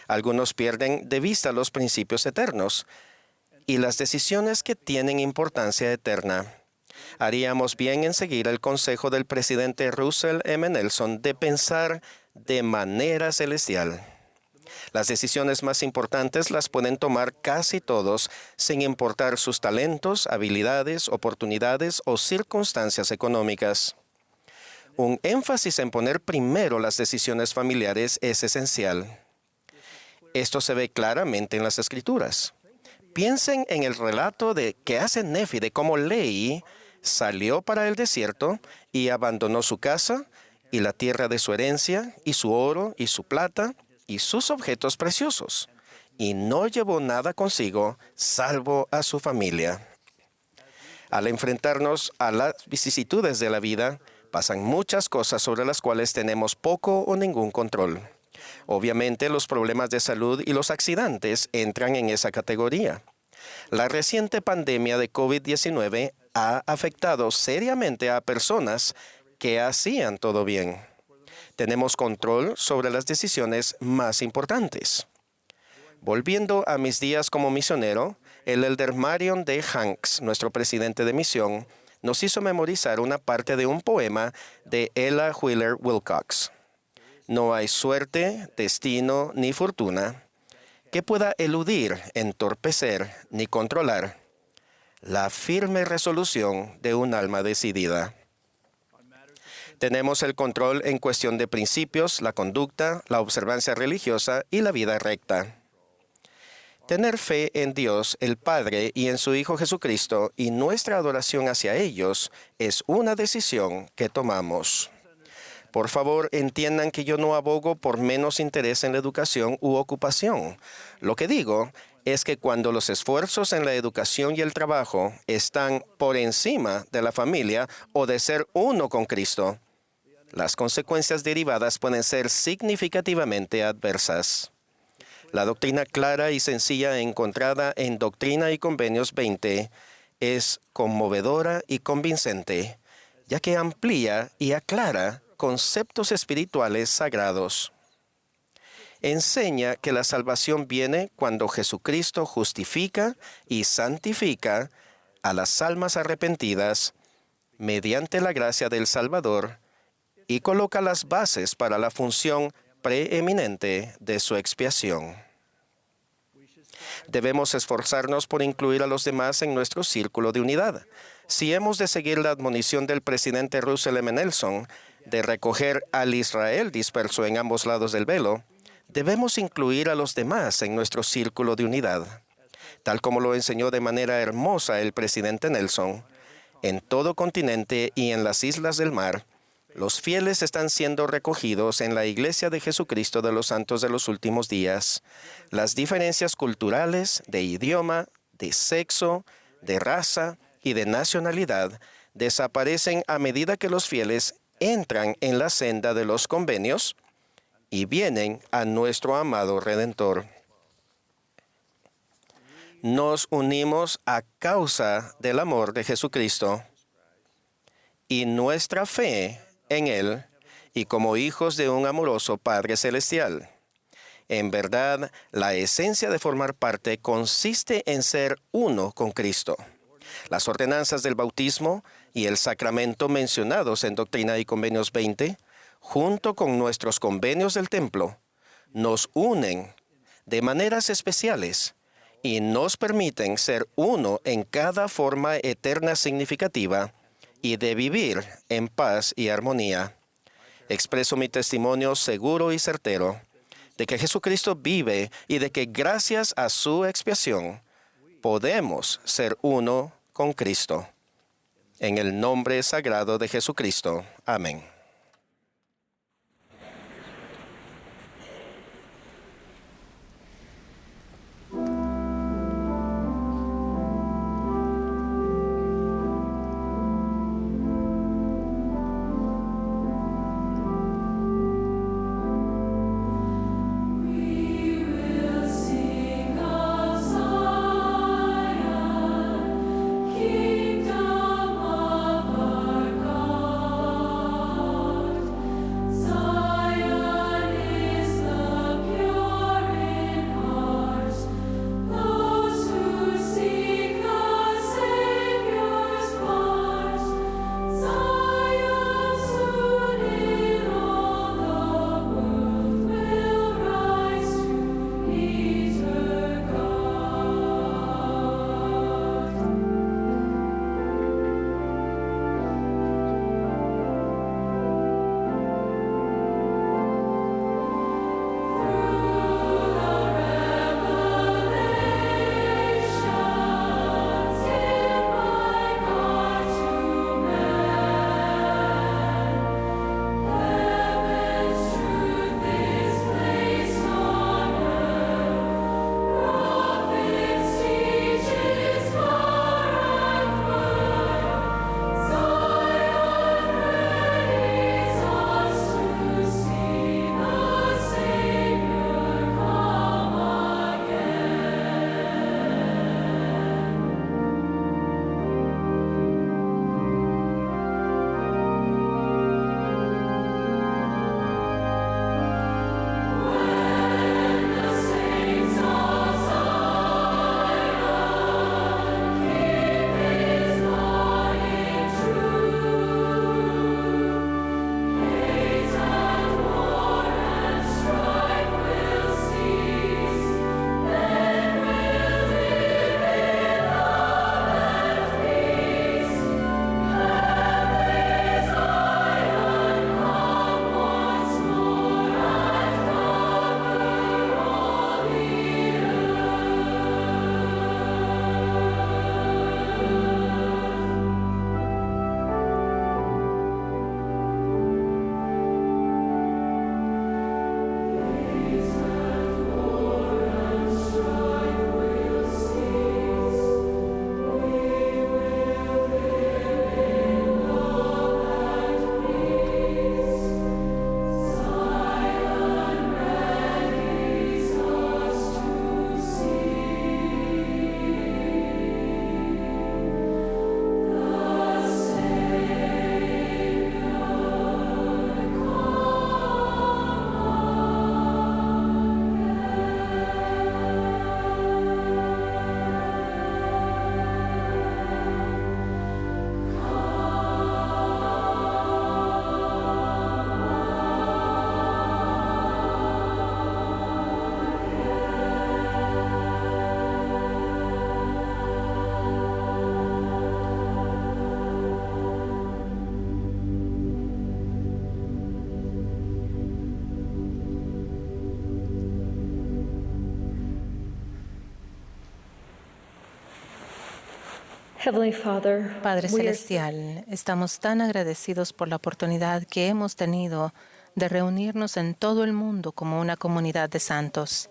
S6: Algunos pierden de vista los principios eternos y las decisiones que tienen importancia eterna. Haríamos bien en seguir el consejo del presidente Russell M. Nelson de pensar de manera celestial. Las decisiones más importantes las pueden tomar casi todos, sin importar sus talentos, habilidades, oportunidades o circunstancias económicas. Un énfasis en poner primero las decisiones familiares es esencial. Esto se ve claramente en las Escrituras. Piensen en el relato que hace Nefi de cómo Lehi salió para el desierto y abandonó su casa y la tierra de su herencia y su oro y su plata y sus objetos preciosos, y no llevó nada consigo, salvo a su familia. Al enfrentarnos a las vicisitudes de la vida, pasan muchas cosas sobre las cuales tenemos poco o ningún control. Obviamente, los problemas de salud y los accidentes entran en esa categoría. La reciente pandemia de COVID-19 ha afectado seriamente a personas que hacían todo bien. Tenemos control sobre las decisiones más importantes. Volviendo a mis días como misionero, el elder Marion D. Hanks, nuestro presidente de misión, nos hizo memorizar una parte de un poema de Ella Wheeler Wilcox. No hay suerte, destino ni fortuna que pueda eludir, entorpecer ni controlar la firme resolución de un alma decidida. Tenemos el control en cuestión de principios, la conducta, la observancia religiosa y la vida recta. Tener fe en Dios, el Padre, y en su Hijo Jesucristo, y nuestra adoración hacia ellos, es una decisión que tomamos. Por favor, entiendan que yo no abogo por menos interés en la educación u ocupación. Lo que digo es que cuando los esfuerzos en la educación y el trabajo están por encima de la familia o de ser uno con Cristo, las consecuencias derivadas pueden ser significativamente adversas. La doctrina clara y sencilla encontrada en Doctrina y Convenios 20 es conmovedora y convincente, ya que amplía y aclara conceptos espirituales sagrados. Enseña que la salvación viene cuando Jesucristo justifica y santifica a las almas arrepentidas mediante la gracia del Salvador y coloca las bases para la función preeminente de su expiación. Debemos esforzarnos por incluir a los demás en nuestro círculo de unidad. Si hemos de seguir la admonición del presidente Russell M. Nelson de recoger al Israel disperso en ambos lados del velo, debemos incluir a los demás en nuestro círculo de unidad. Tal como lo enseñó de manera hermosa el presidente Nelson, en todo continente y en las islas del mar, los fieles están siendo recogidos en la Iglesia de Jesucristo de los Santos de los Últimos Días. Las diferencias culturales, de idioma, de sexo, de raza y de nacionalidad desaparecen a medida que los fieles entran en la senda de los convenios y vienen a nuestro amado Redentor. Nos unimos a causa del amor de Jesucristo y nuestra fe en Él y como hijos de un amoroso Padre Celestial. En verdad, la esencia de formar parte consiste en ser uno con Cristo. Las ordenanzas del bautismo y el sacramento mencionados en Doctrina y Convenios 20, junto con nuestros convenios del templo, nos unen de maneras especiales y nos permiten ser uno en cada forma eterna significativa y de vivir en paz y armonía. Expreso mi testimonio seguro y certero de que Jesucristo vive y de que gracias a su expiación podemos ser uno con Cristo. En el nombre sagrado de Jesucristo. Amén.
S10: Padre Celestial, estamos tan agradecidos por la oportunidad que hemos tenido de reunirnos en todo el mundo como una comunidad de santos.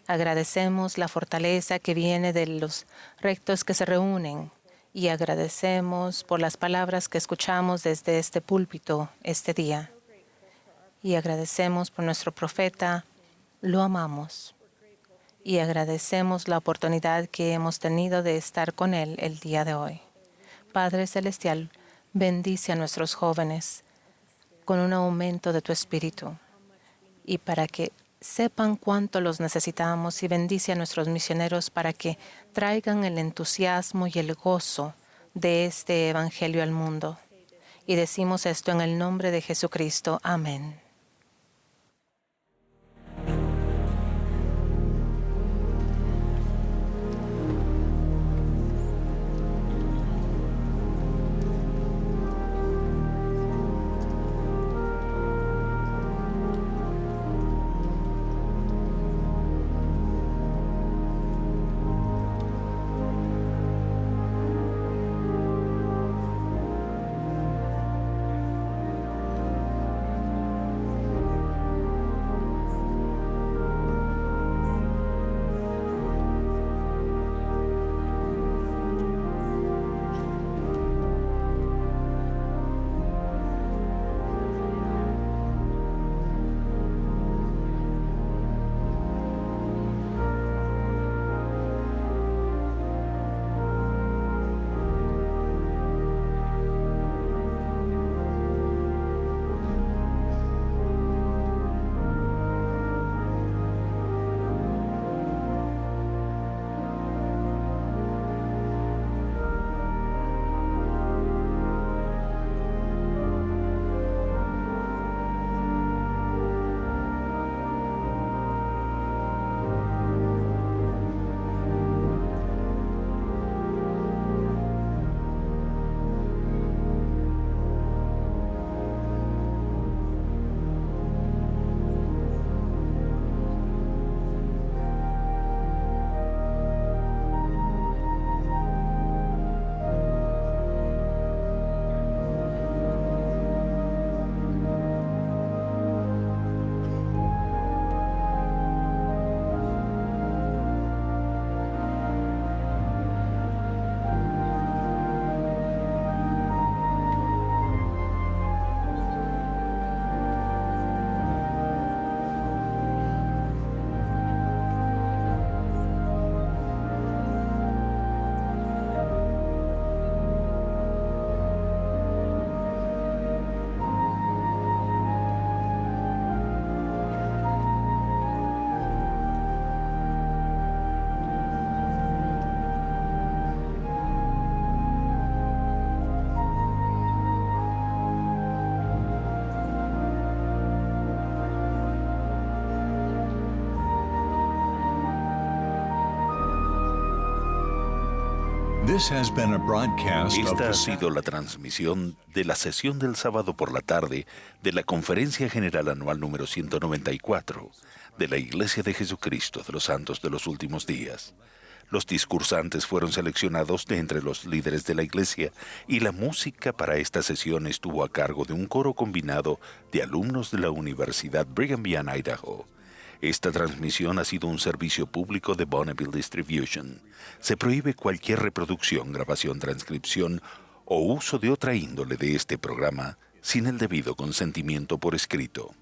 S10: Agradecemos la fortaleza que viene de los rectos que se reúnen y agradecemos por las palabras que escuchamos desde este púlpito este día. Y agradecemos por nuestro profeta, lo amamos. Y agradecemos la oportunidad que hemos tenido de estar con él el día de hoy. Padre Celestial, bendice a nuestros jóvenes con un aumento de tu espíritu y para que sepan cuánto los necesitamos, y bendice a nuestros misioneros para que traigan el entusiasmo y el gozo de este evangelio al mundo. Y decimos esto en el nombre de Jesucristo. Amén.
S1: Esta ha sido la transmisión de la sesión del sábado por la tarde de la Conferencia General Anual número 194 de la Iglesia de Jesucristo de los Santos de los Últimos Días. Los discursantes fueron seleccionados de entre los líderes de la Iglesia y la música para esta sesión estuvo a cargo de un coro combinado de alumnos de la Universidad Brigham Young, Idaho. Esta transmisión ha sido un servicio público de Bonneville Distribution. Se prohíbe cualquier reproducción, grabación, transcripción o uso de otra índole de este programa sin el debido consentimiento por escrito.